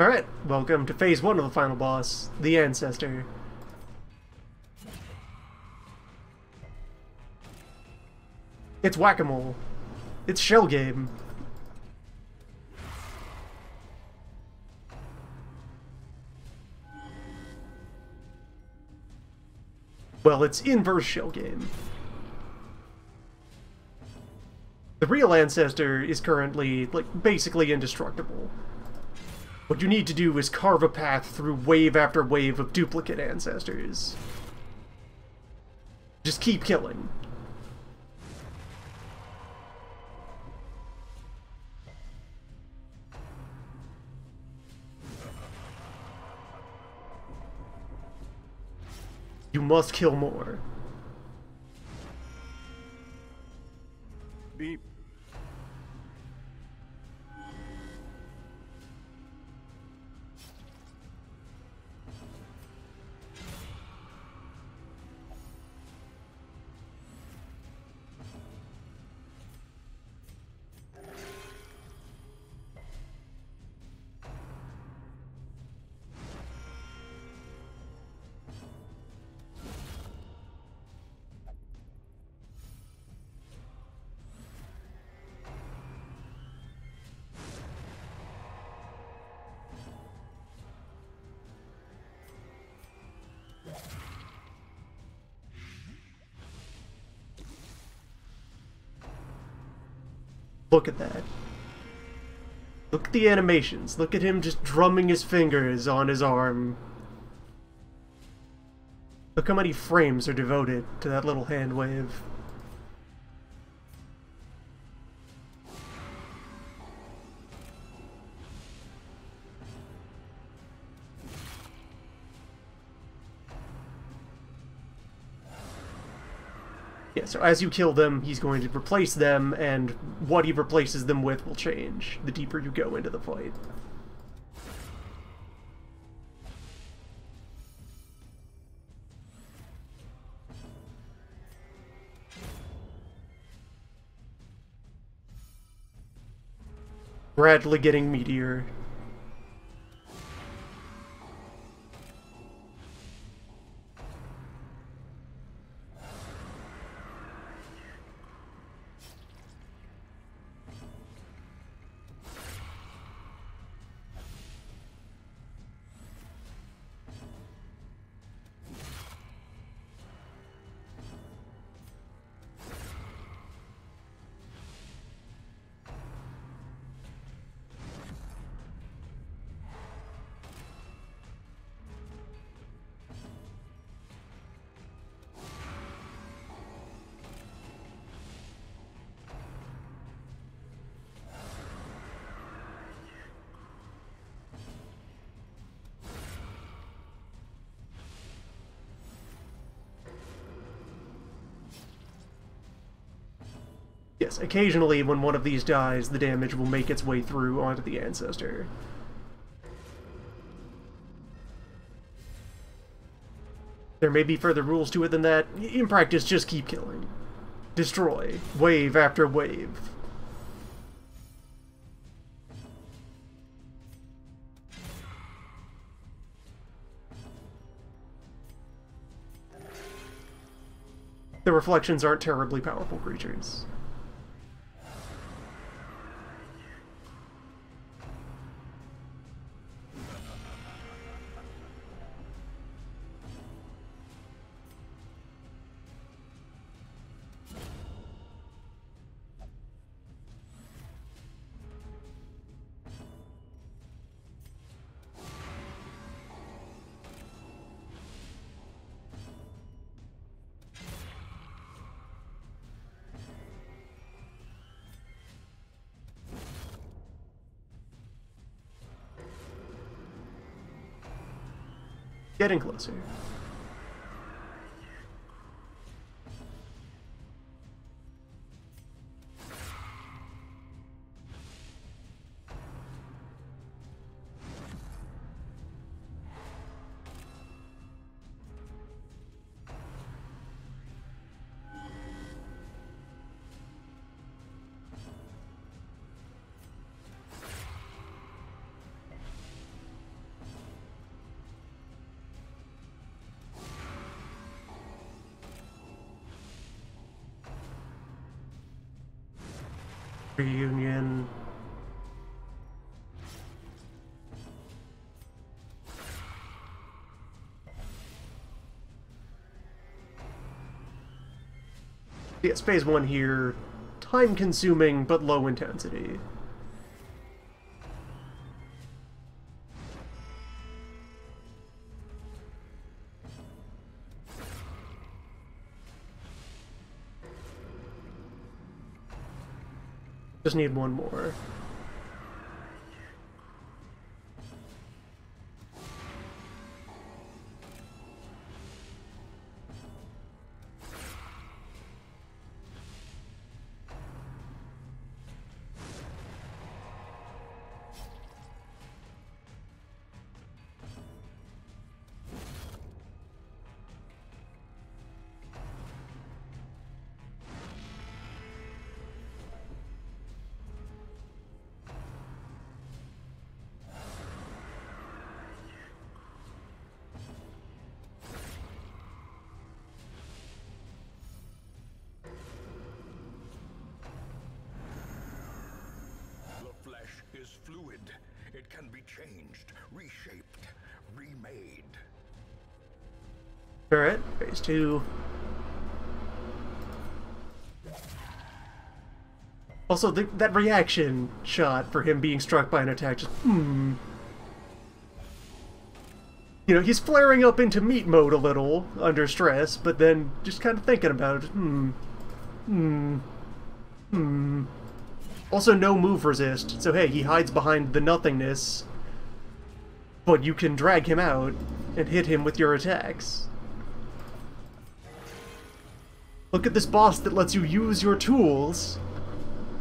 Alright, welcome to phase 1 of the final boss, the Ancestor. It's whack-a-mole. It's shell game. Well, it's inverse shell game. The real Ancestor is currently, like, basically indestructible. What you need to do is carve a path through wave after wave of duplicate Ancestors. Just keep killing. You must kill more. Beep. Look at that. Look at the animations. Look at him just drumming his fingers on his arm. Look how many frames are devoted to that little hand wave. Yeah, so as you kill them, he's going to replace them, and what he replaces them with will change the deeper you go into the fight. Gradually getting meatier. Yes, occasionally when one of these dies, the damage will make its way through onto the Ancestor. There may be further rules to it than that. In practice, just keep killing. Destroy, wave after wave. The reflections aren't terribly powerful creatures. Getting closer. Reunion. Yes, phase 1 here, time-consuming but low intensity. Just need one more. Is fluid. It can be changed, reshaped, remade. Alright, phase 2. Also, that reaction shot for him being struck by an attack, just, You know, he's flaring up into meat mode a little under stress, but then just kind of thinking about it, Also, no move resist, so hey, he hides behind the nothingness, but you can drag him out and hit him with your attacks. Look at this boss that lets you use your tools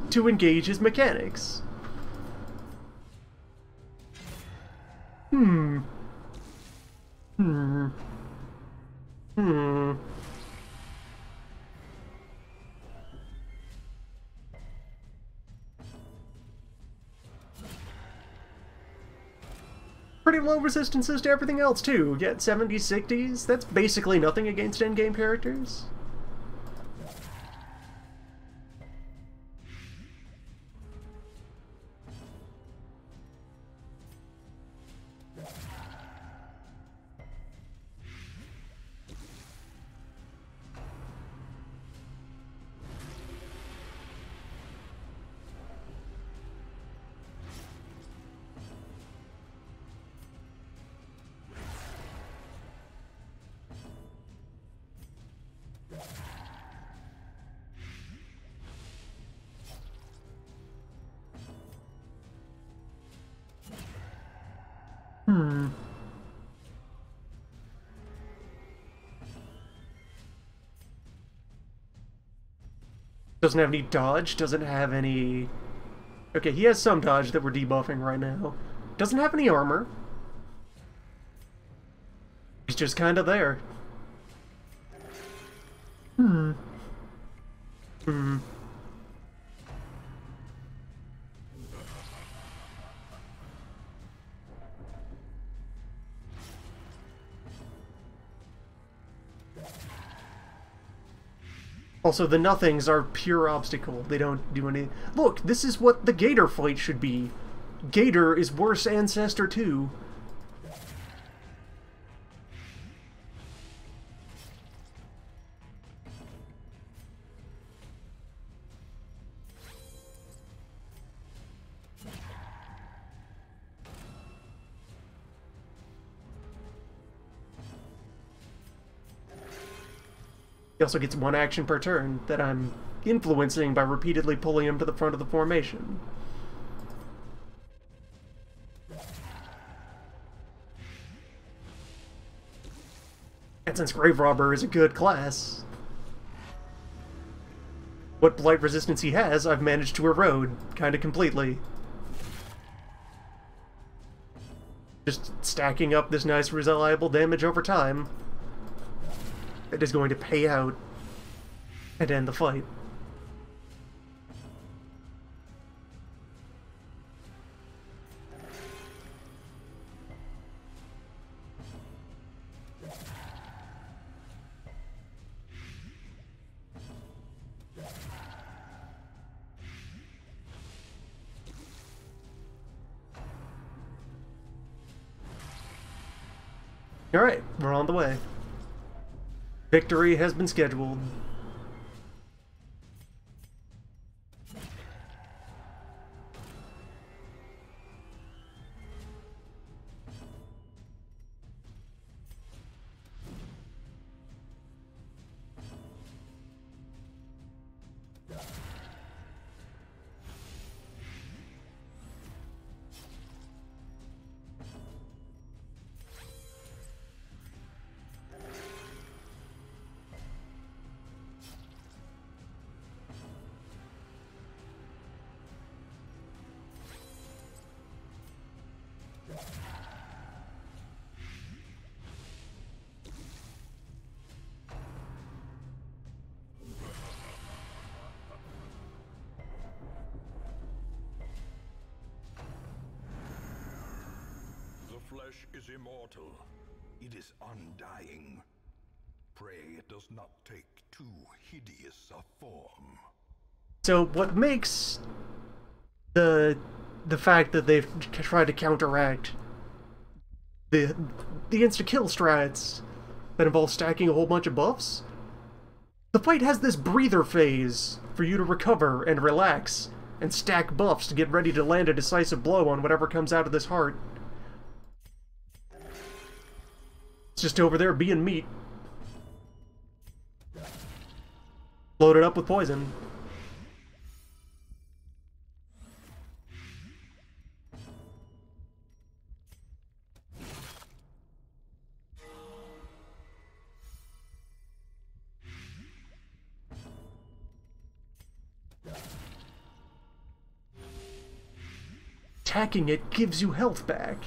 to engage his mechanics. Pretty low resistances to everything else, too. Get 70s, 60s. That's basically nothing against endgame characters. Doesn't have any dodge, doesn't have any... Okay, he has some dodge that we're debuffing right now. Doesn't have any armor. He's just kind of there. Also, the nothings are pure obstacle. They don't do any... Look, this is what the Gator fight should be. Gator is worse Ancestor 2. He also gets one action per turn that I'm influencing by repeatedly pulling him to the front of the formation. And since Grave Robber is a good class, what blight resistance he has, I've managed to erode kind of completely. Just stacking up this nice reliable damage over time. It is going to pay out and end the fight. Alright, we're on the way. Victory has been scheduled. The flesh is immortal. It is undying. Pray it does not take too hideous a form. So what makes the fact that they've tried to counteract the insta-kill strats that involve stacking a whole bunch of buffs, the fight has this breather phase for you to recover and relax and stack buffs to get ready to land a decisive blow on whatever comes out of this heart. It's just over there being meat. Loaded up with poison. Attacking it gives you health back.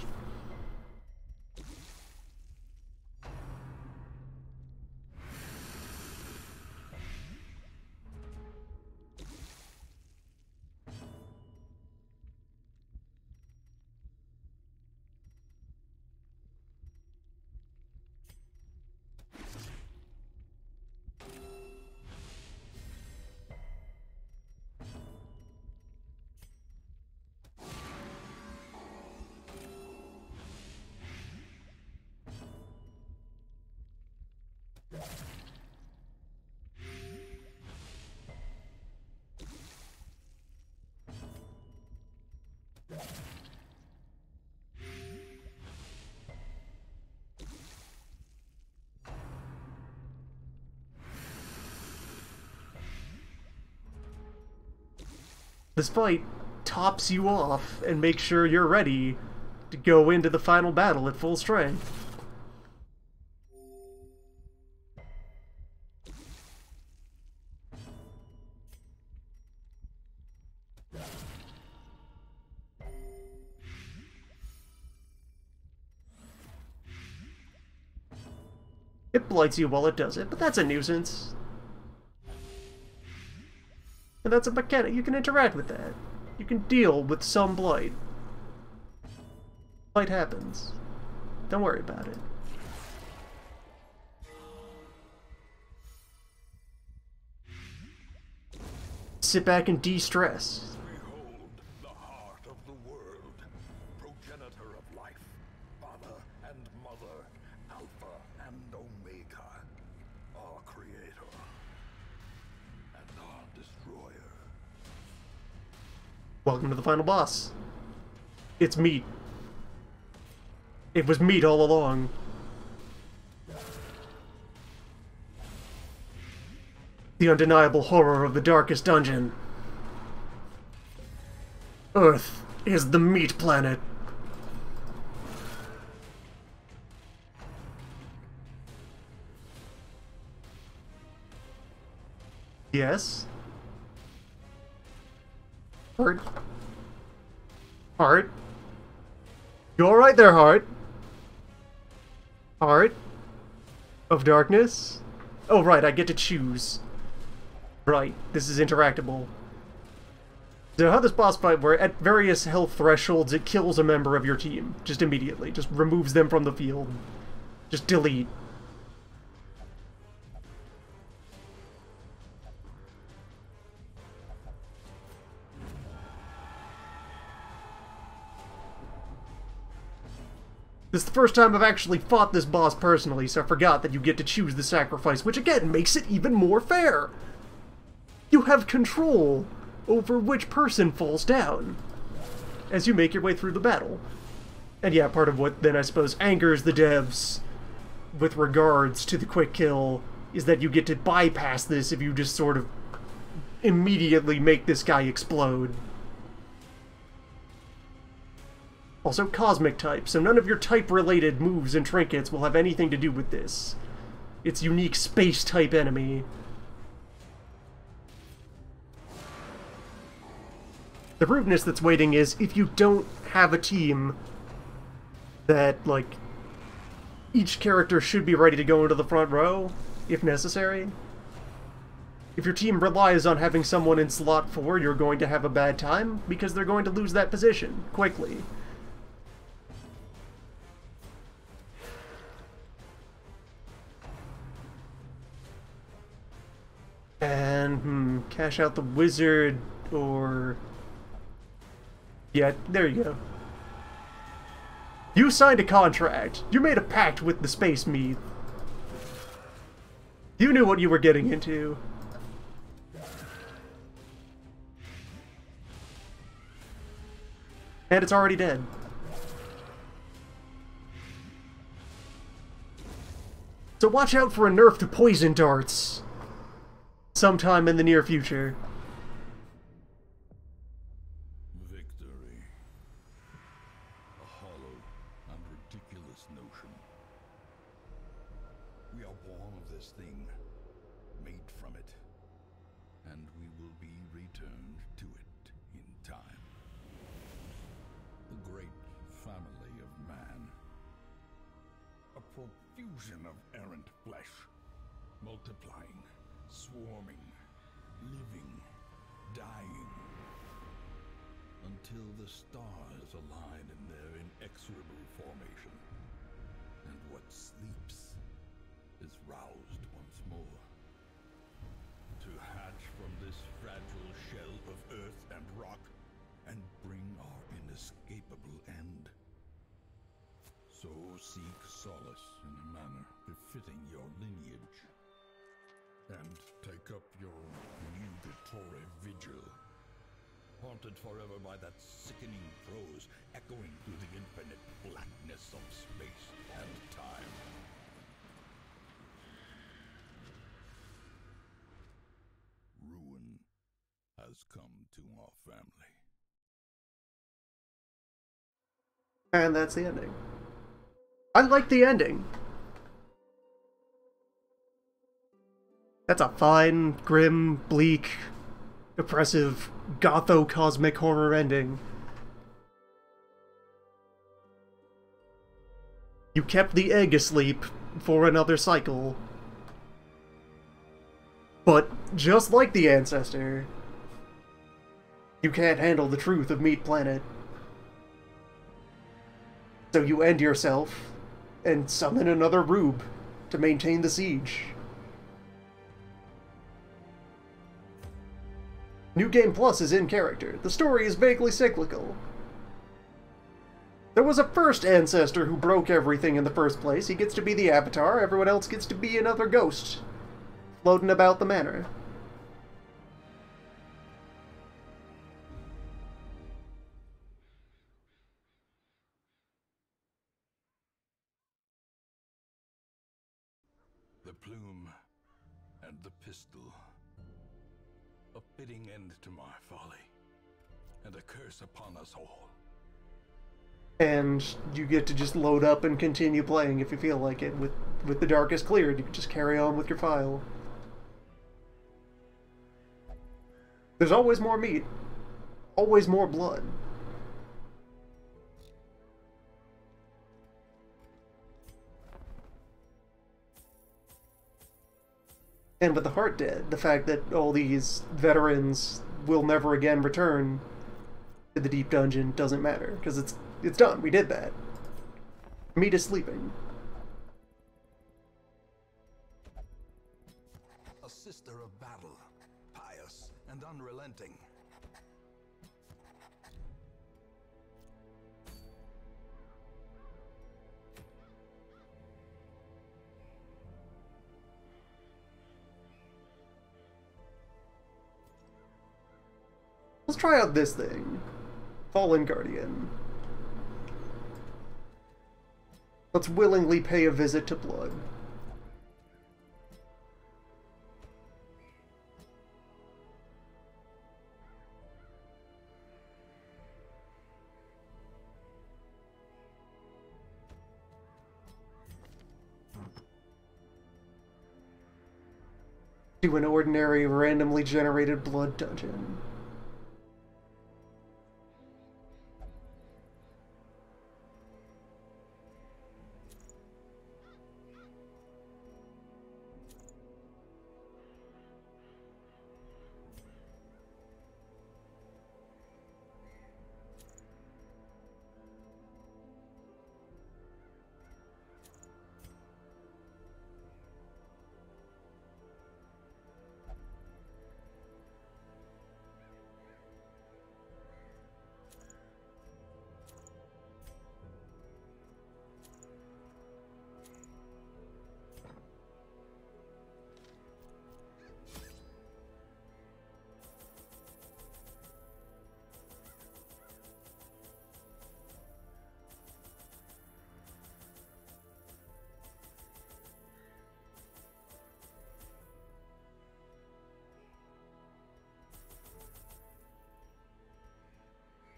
This fight tops you off and makes sure you're ready to go into the final battle at full strength. It blights you while it does it, but that's a nuisance. And that's a mechanic. You can interact with that. You can deal with some blight. Blight happens. Don't worry about it. Sit back and de-stress. Behold the heart of the world, progenitor of life, father and mother, alpha and omega, our creator and our destroyer. Welcome to the final boss. It's meat. It was meat all along. The undeniable horror of the darkest dungeon. Earth is the meat planet. Yes? Heart? Heart? You alright there, Heart? Heart? Of darkness? Oh, right, I get to choose. Right, this is interactable. So how this boss fight, where at various health thresholds it kills a member of your team, just immediately, just removes them from the field. Just delete. This is the first time I've actually fought this boss personally, so I forgot that you get to choose the sacrifice, which again makes it even more fair! You have control over which person falls down as you make your way through the battle. And yeah, part of what then I suppose angers the devs with regards to the quick kill is that you get to bypass this if you just sort of immediately make this guy explode. Also, cosmic type, so none of your type-related moves and trinkets will have anything to do with this. It's unique space-type enemy. The rudeness that's waiting is, if you don't have a team that, like, each character should be ready to go into the front row, if necessary. If your team relies on having someone in slot 4, you're going to have a bad time, because they're going to lose that position quickly. And, cash out the wizard, or... yeah, there you go. You signed a contract. You made a pact with the Space Meath. You knew what you were getting into. And it's already dead. So watch out for a nerf to poison darts sometime in the near future. Victory. A hollow and ridiculous notion. We are born of this thing, made from it, and we will be returned to it in time. The great family of man. A profusion of errant flesh, multiplying, swarming, living, dying, until the stars align in their inexorable formation, and what sleeps is roused once more. To hatch from this fragile shell of earth and rock, and bring our inescapable end. So seek solace in a manner befitting your lineage, and take up your nugatory vigil, haunted forever by that sickening prose echoing through the infinite blackness of space and time. Ruin has come to our family. And that's the ending. I like the ending. That's a fine, grim, bleak, oppressive, gotho-cosmic horror ending. You kept the egg asleep for another cycle. But, just like the Ancestor, you can't handle the truth of Meat Planet. So you end yourself, and summon another Rube to maintain the siege. New Game Plus is in character. The story is vaguely cyclical. There was a first Ancestor who broke everything in the first place. He gets to be the Avatar, everyone else gets to be another ghost, floating about the manor. The plume and the pistol. A fitting end to my folly, and a curse upon us all. And you get to just load up and continue playing if you feel like it. With the darkest cleared, you can just carry on with your file. There's always more meat. Always more blood. And with the heart dead, the fact that all these veterans will never again return to the deep dungeon doesn't matter, because it's done. We did that. Meat is sleeping. A sister of battle, pious and unrelenting. Let's try out this thing. Fallen Guardian. Let's willingly pay a visit to Blood. To an ordinary, randomly generated blood dungeon.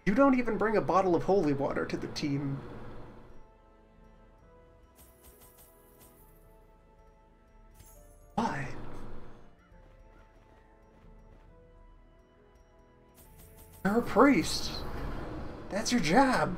You don't even bring a bottle of holy water to the team. Why? You're a priest. That's your job.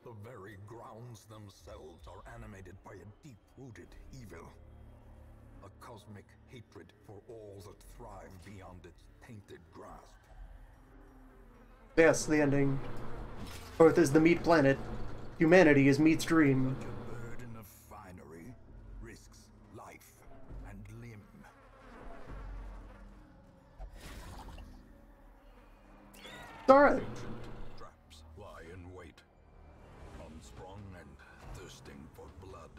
The very grounds themselves are animated by a deep-rooted evil. A cosmic hatred for all that thrive beyond its tainted grasp. Yes, the ending. Earth is the meat planet. Humanity is meat's dream. But a burden of finery risks life and limb. It's alright. Traps lie in wait, unsprung and thirsting for blood.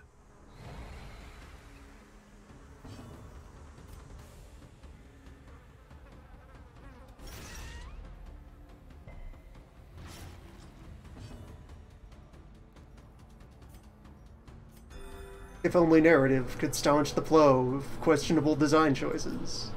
If only narrative could staunch the flow of questionable design choices.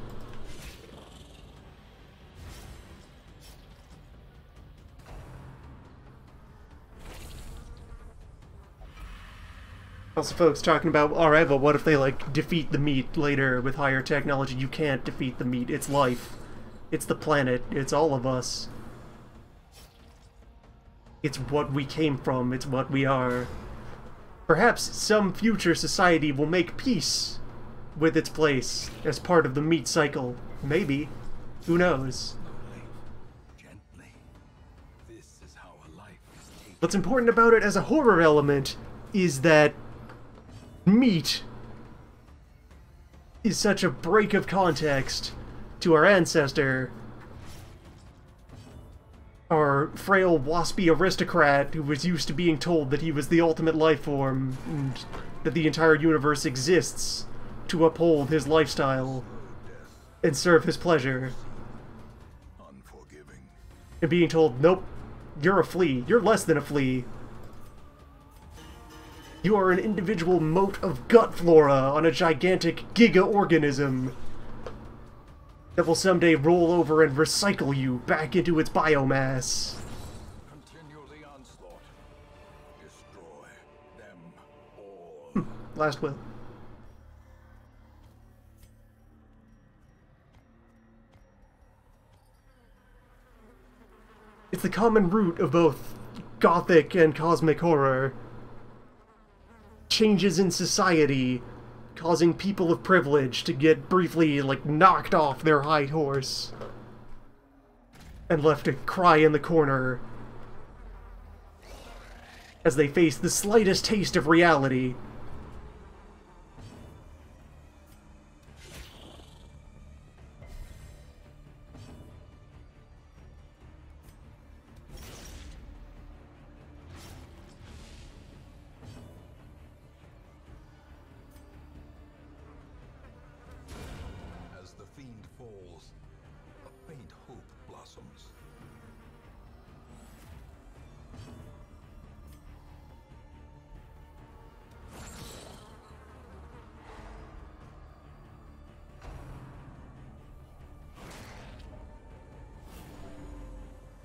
Also, folks talking about, alright, but what if they, like, defeat the meat later with higher technology? You can't defeat the meat. It's life. It's the planet. It's all of us. It's what we came from. It's what we are. Perhaps some future society will make peace with its place as part of the meat cycle. Maybe. Who knows? Gently. This is how a life is taken. What's important about it as a horror element is that meat is such a break of context to our ancestor, our frail, waspy aristocrat who was used to being told that he was the ultimate life form, and that the entire universe exists to uphold his lifestyle and serve his pleasure. Unforgiving. And being told, nope, you're a flea. You're less than a flea. You are an individual mote of gut flora on a gigantic giga-organism that will someday roll over and recycle you back into its biomass. Continue the onslaught. Destroy them all. Last will. It's the common root of both gothic and cosmic horror. Changes in society, causing people of privilege to get briefly, like, knocked off their high horse and left to cry in the corner as they face the slightest taste of reality.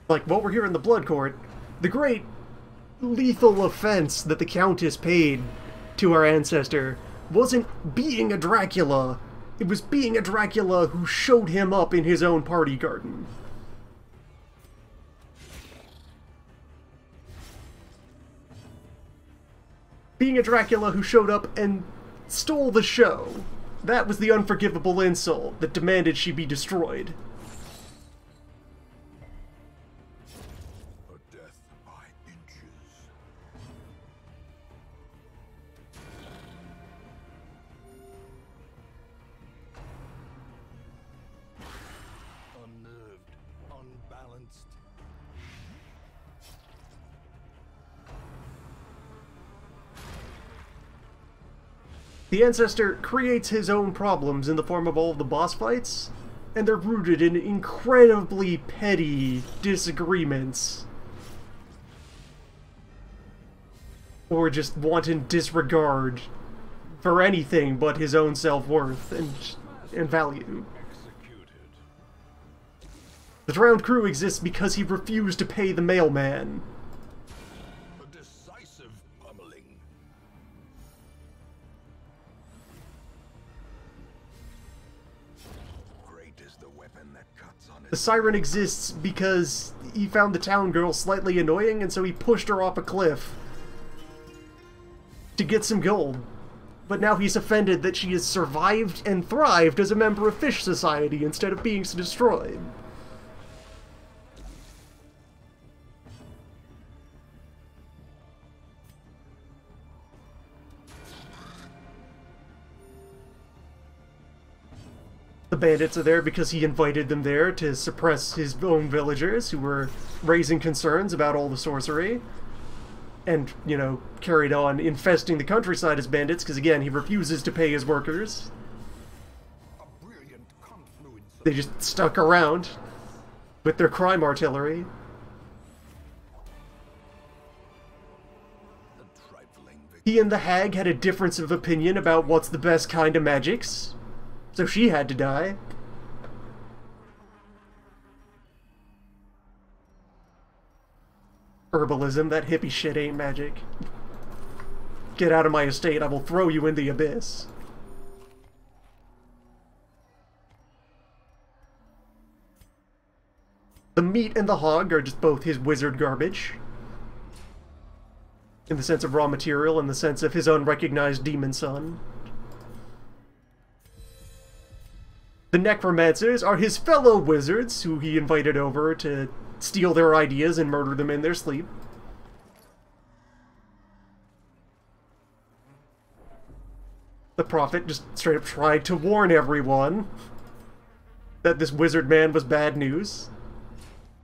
Like, while we're here in the Blood Court, the great lethal offense that the Countess paid to our ancestor wasn't being a Dracula. It was being a Dracula who showed him up in his own party garden. Being a Dracula who showed up and stole the show. That was the unforgivable insult that demanded she be destroyed. A death by inches. Unnerved, unbalanced. The Ancestor creates his own problems in the form of all of the boss fights, and they're rooted in incredibly petty disagreements. Or just wanton disregard for anything but his own self-worth and value. The Drowned Crew exists because he refused to pay the mailman. A decisive pummeling. Great is the weapon that cuts on The Siren exists because he found the town girl slightly annoying, and so he pushed her off a cliff to get some gold. But now he's offended that she has survived and thrived as a member of Fish Society instead of being destroyed. The bandits are there because he invited them there to suppress his own villagers who were raising concerns about all the sorcery. And, you know, carried on infesting the countryside as bandits because, again, he refuses to pay his workers. a brilliant confluence of They just stuck around with their crime artillery. the trifling He and the hag had a difference of opinion about what's the best kind of magics, so she had to die. Herbalism, that hippie shit ain't magic. Get out of my estate, I will throw you in the abyss. The meat and the hog are just both his wizard garbage. In the sense of raw material, in the sense of his unrecognized demon son. The necromancers are his fellow wizards, who he invited over to steal their ideas and murder them in their sleep. The prophet just straight up tried to warn everyone that this wizard man was bad news,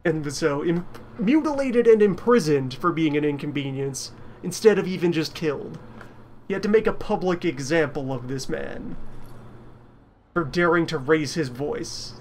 and was so mutilated and imprisoned for being an inconvenience, instead of even just killed. He had to make a public example of this man for daring to raise his voice.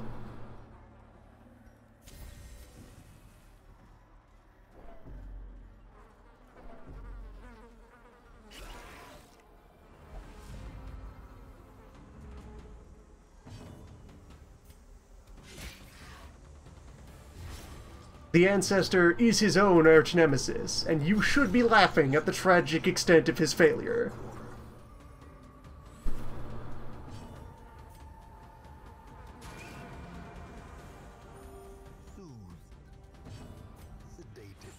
The Ancestor is his own arch-nemesis, and you should be laughing at the tragic extent of his failure. soothed, sedated.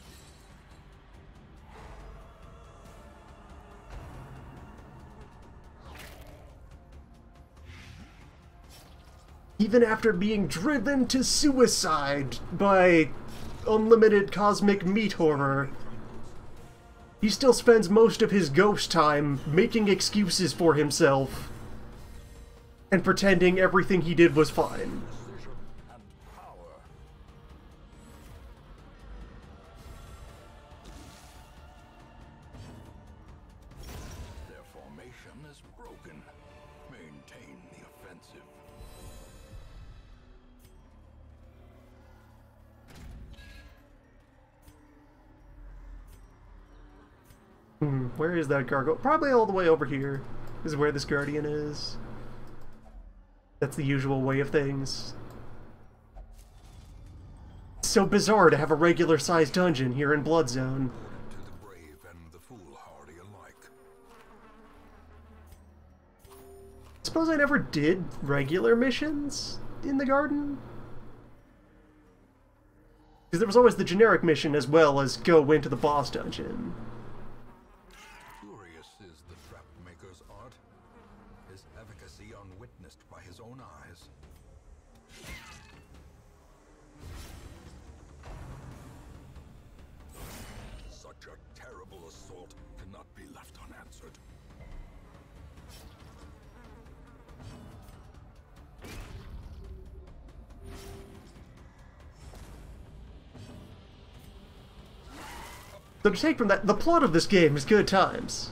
Even after being driven to suicide by unlimited cosmic meat horror, he still spends most of his ghost time making excuses for himself and pretending everything he did was fine. Precision and power. Their formation is broken. Maintain the offensive. Where is that gargoyle? Probably all the way over here is where this guardian is. That's the usual way of things. so bizarre to have a regular-sized dungeon here in Bloodzone. To the brave and the foolhardy alike. Suppose I never did regular missions in the garden? Because there was always the generic mission as well as go into the boss dungeon. Curious is the trap maker's art, his efficacy unwitnessed by his own eyes. Such a terrible assault cannot be left unanswered. So to take from that, the plot of this game is good times.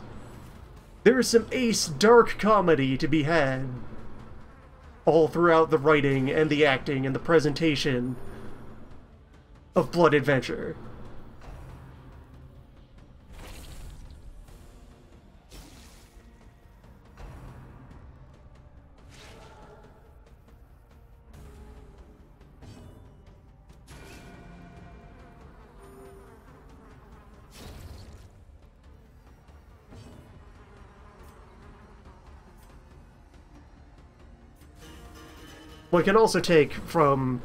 There is some ace dark comedy to be had all throughout the writing and the acting and the presentation of Blood Adventure. One can also take from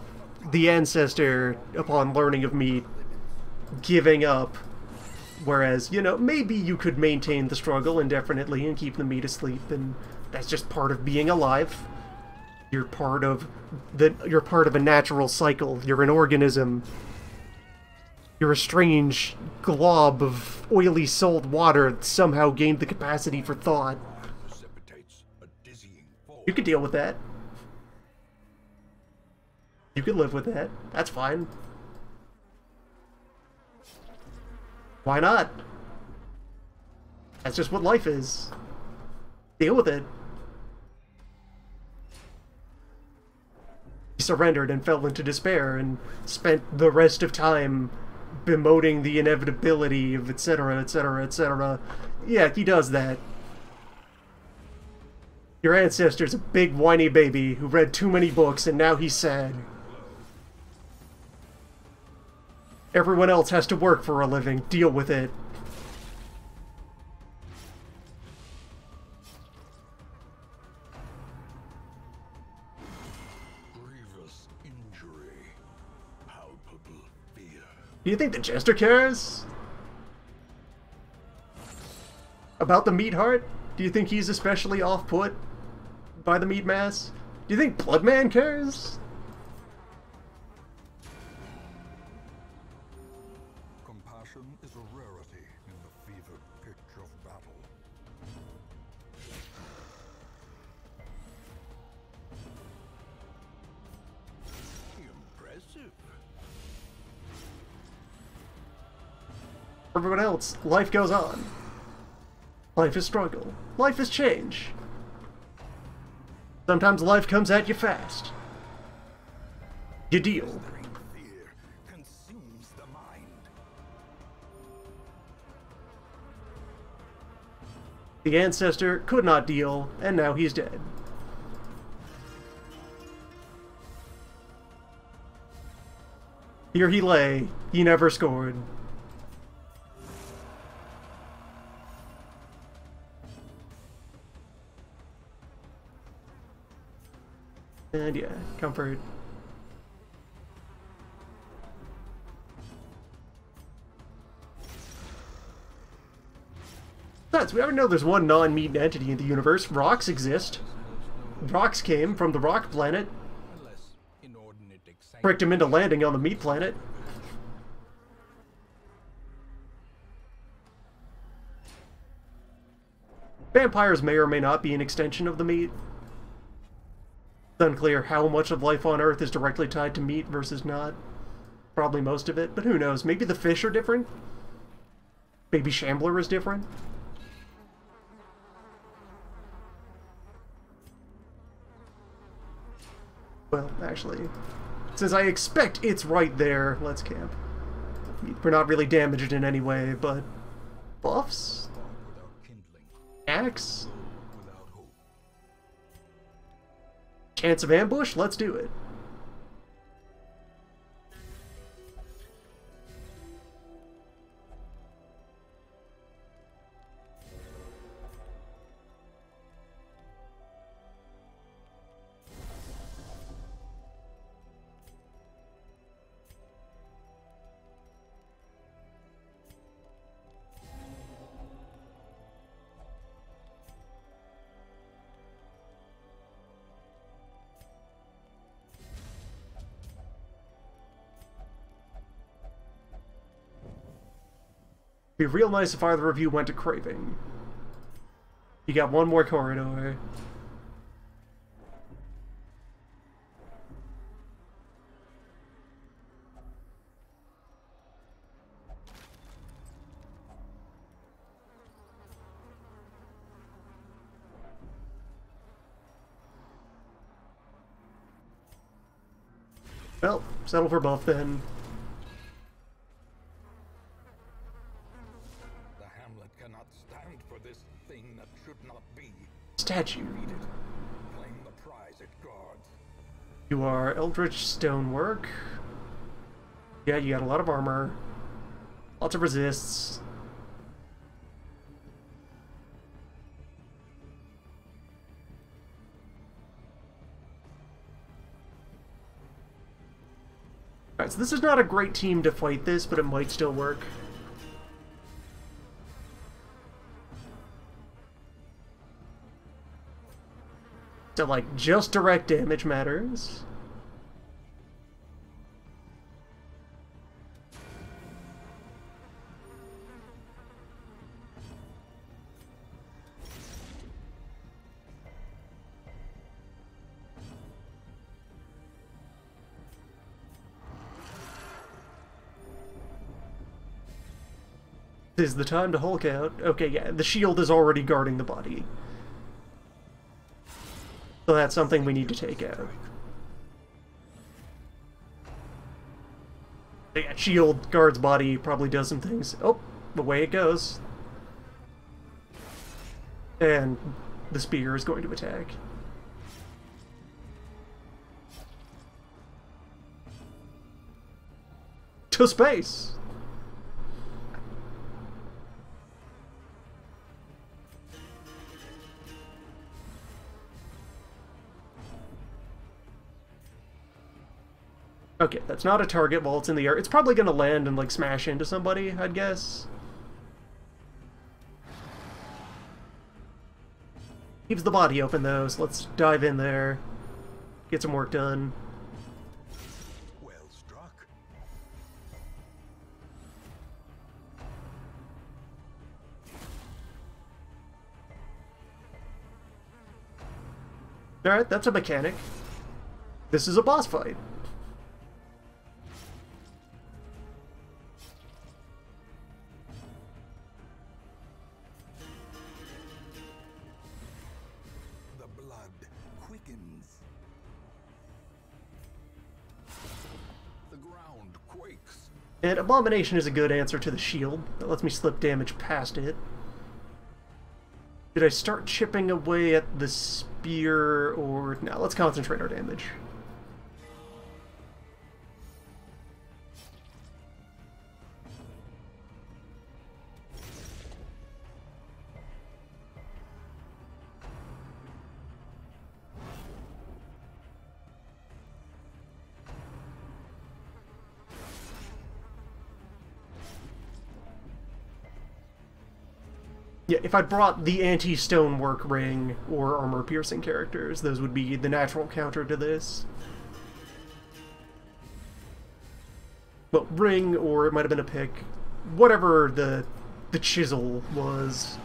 the ancestor, upon learning of me, giving up, whereas, you know, maybe you could maintain the struggle indefinitely and keep the meat asleep, and that's just part of being alive. You're part of a natural cycle. You're an organism. You're a strange glob of oily salt water that somehow gained the capacity for thought. Precipitates a dizzying fall. You could deal with that. You can live with that. That's fine. Why not? That's just what life is. Deal with it. He surrendered and fell into despair and spent the rest of time bemoaning the inevitability of etc, etc, etc. Yeah, he does that. Your ancestor's a big whiny baby who read too many books and now he's sad. Everyone else has to work for a living. Deal with it. Grievous injury. Palpable fear. Do you think the Jester cares about the meat heart? Do you think he's especially off-put by the meat mass? Do you think Bloodman cares? Compassion is a rarity in the fevered pitch of battle. Impressive. For everyone else, life goes on. Life is struggle. Life is change. Sometimes life comes at you fast. You deal. Fear consumes the mind. The ancestor could not deal, and now he's dead. Here he lay. He never scored. And yeah, comfort. Besides, we already know there's one non-mutant entity in the universe. Rocks exist. Rocks came from the rock planet. Unless inordinate excitement. Tricked him into landing on the meat planet. Vampires may or may not be an extension of the meat. It's unclear how much of life on Earth is directly tied to meat versus not. Probably most of it, but who knows? Maybe the fish are different? Maybe Shambler is different? Well, actually, since I expect it's right there, let's camp. We're not really damaged in any way, but buffs? Without kindling. Axe? Without hope. Chance of ambush? Let's do it. It'd be real nice if either of you went to Craving. You got one more corridor. Well, settle for both then. The hamlet cannot stand for this thing that should not be. Statue. Read it. Claim the prize it guards. You are Eldritch Stonework. Yeah, you got a lot of armor. Lots of resists. Alright, so this is not a great team to fight this, but it might still work. So, like, just direct damage matters. This is the time to Hulk out. Okay, yeah, the shield is already guarding the body. So that's something we need to take out. Yeah, shield guards body, probably does some things. Oh, away it goes. And the spear is going to attack. To space! Okay, that's not a target while it's in the air. It's probably gonna land and, like, smash into somebody, I'd guess. Leaves the body open, though, so let's dive in there. Get some work done. Well struck. Alright, that's a mechanic. This is a boss fight. And Abomination is a good answer to the shield. That lets me slip damage past it. Did I start chipping away at the spear, or... No, let's concentrate our damage. Yeah, if I'd brought the anti-stonework ring or armor-piercing characters, those would be the natural counter to this. Well, ring, or it might have been a pick. Whatever the chisel was.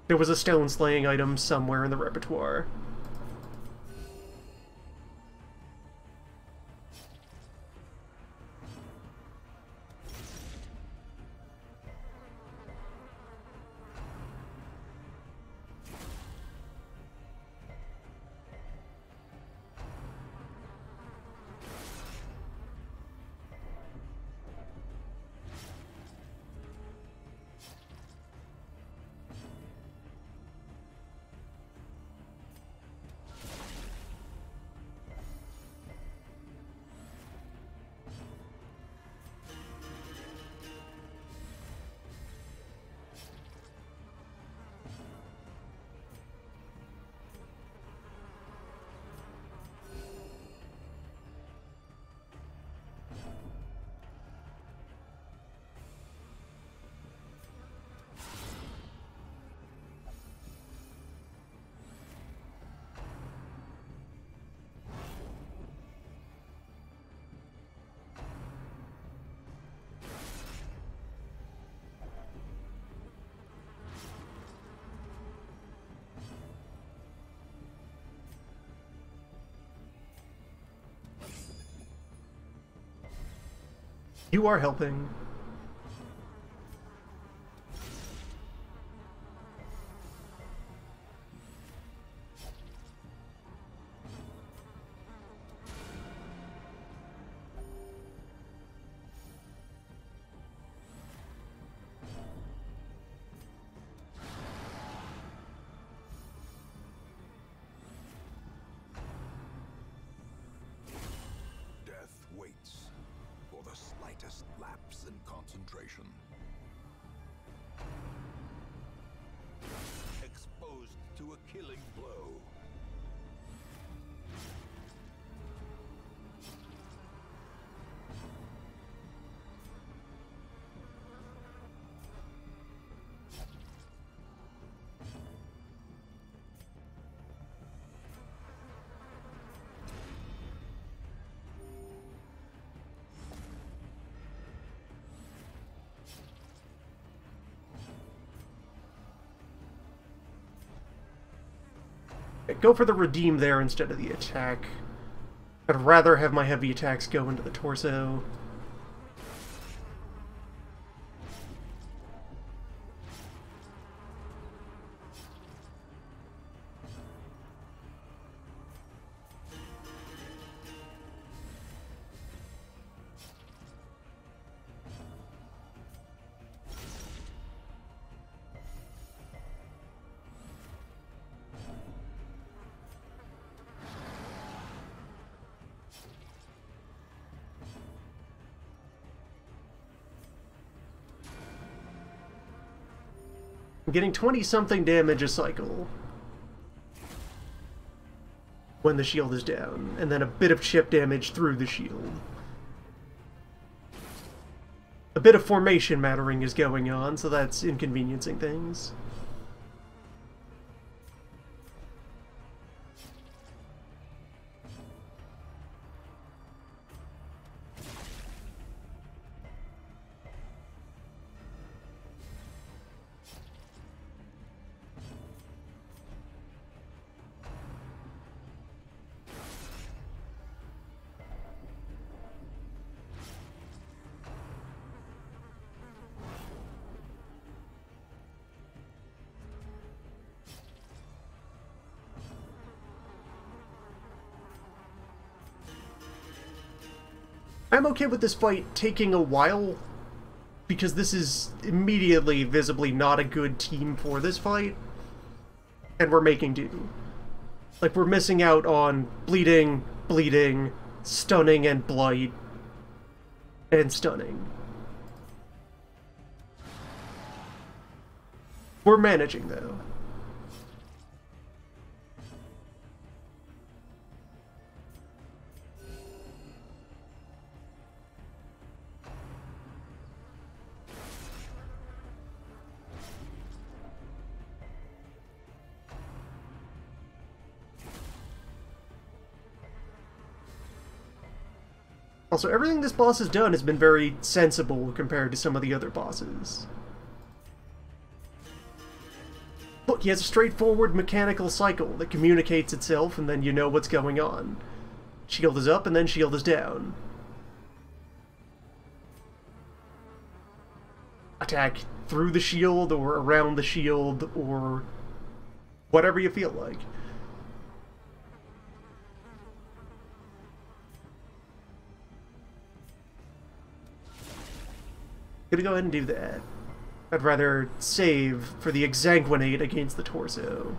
There was a stone-slaying item somewhere in the repertoire. You are helping. Death waits for the slightest lapse in concentration. Exposed to a killing blow. Go for the redeem there instead of the attack. I'd rather have my heavy attacks go into the torso. I'm getting 20-something damage a cycle when the shield is down, and then a bit of chip damage through the shield. A bit of formation mattering is going on, so that's inconveniencing things. I'm okay with this fight taking a while, because this is immediately, visibly not a good team for this fight, and we're making do. Like, we're missing out on bleeding, bleeding, stunning, and blight, and stunning. We're managing, though. Also, everything this boss has done has been very sensible compared to some of the other bosses. Look, he has a straightforward mechanical cycle that communicates itself, and then you know what's going on. Shield is up, and then shield is down. Attack through the shield, or around the shield, or whatever you feel like. Gonna go ahead and do that. I'd rather save for the Exsanguinate against the torso.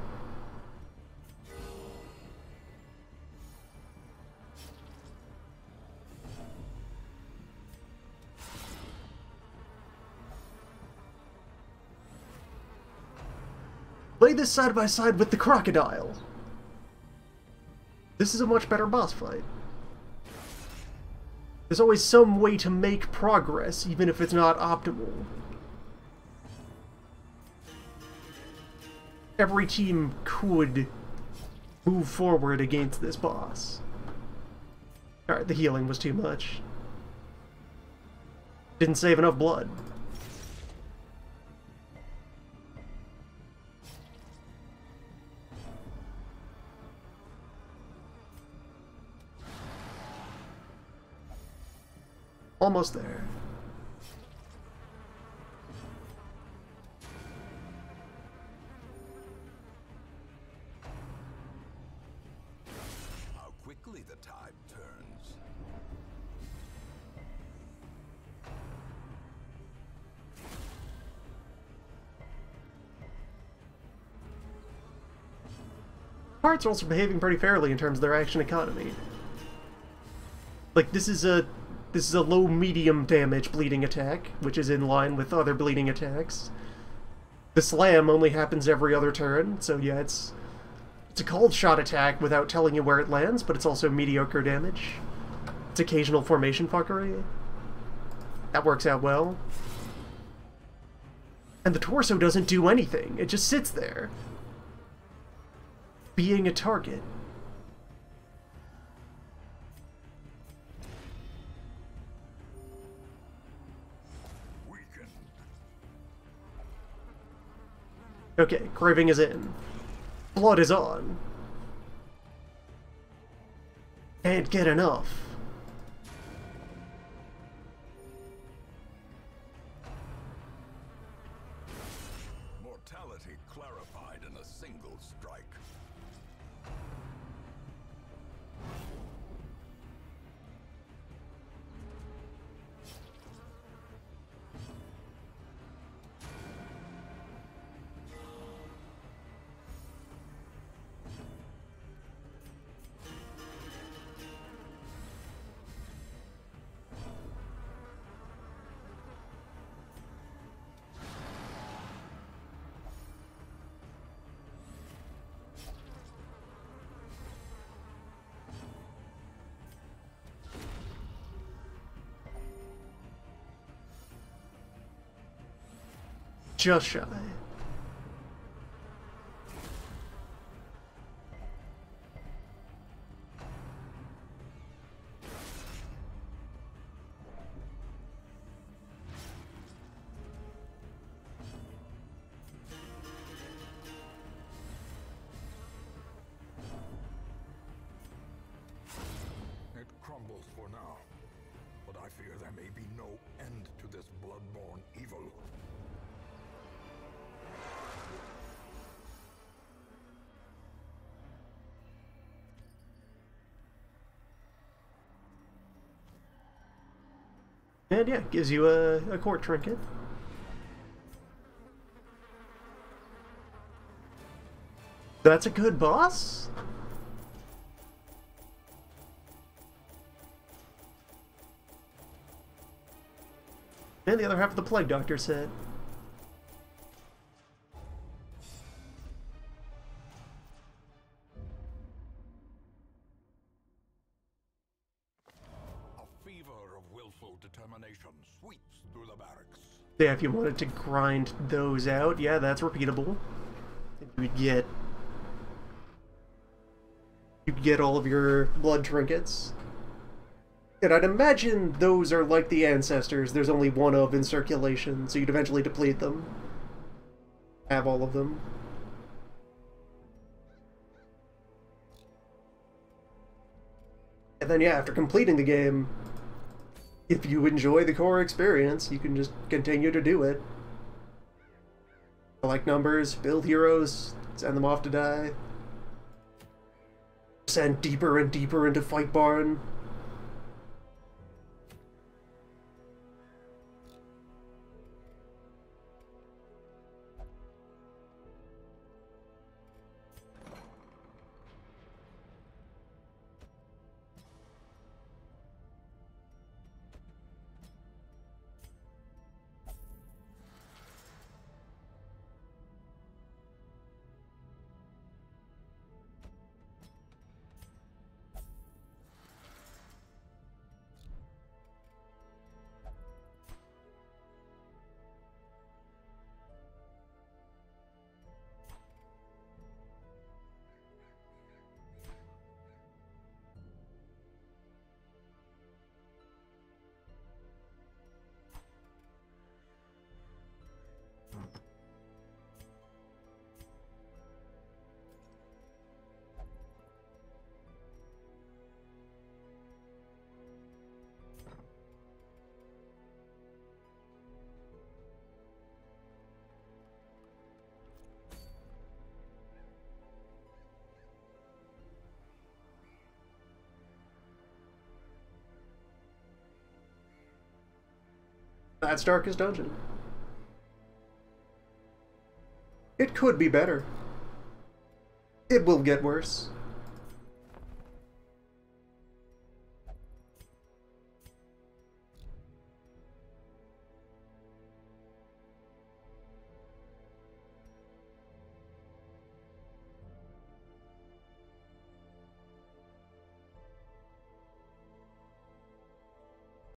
Lay this side by side with the Crocodile. This is a much better boss fight. There's always some way to make progress, even if it's not optimal. Every team could move forward against this boss. Alright, the healing was too much. Didn't save enough blood. Almost there. Parts are also behaving pretty fairly in terms of their action economy. Like, this is a low-medium damage bleeding attack, which is in line with other bleeding attacks. The slam only happens every other turn, so yeah, it's a cold shot attack without telling you where it lands, but it's also mediocre damage. It's occasional formation fuckery. That works out well. And the torso doesn't do anything, it just sits there, being a target. Okay, craving is in. Blood is on. Can't get enough. Mortality clarified in a single strike. Just shy. It crumbles for now, but I fear there may be no end to this bloodborne evil. And yeah, gives you a court trinket. That's a good boss? And the other half of the Plague Doctor set. Determination sweeps through the barracks. Yeah, if you wanted to grind those out, yeah, that's repeatable. You'd get all of your blood trinkets. And I'd imagine those are like the ancestors. There's only one of in circulation, so you'd eventually deplete them. Have all of them. And then yeah, after completing the game, if you enjoy the core experience, you can just continue to do it. Collect numbers, build heroes, send them off to die. Send deeper and deeper into Fight Barn. That's Darkest Dungeon. It could be better. It will get worse.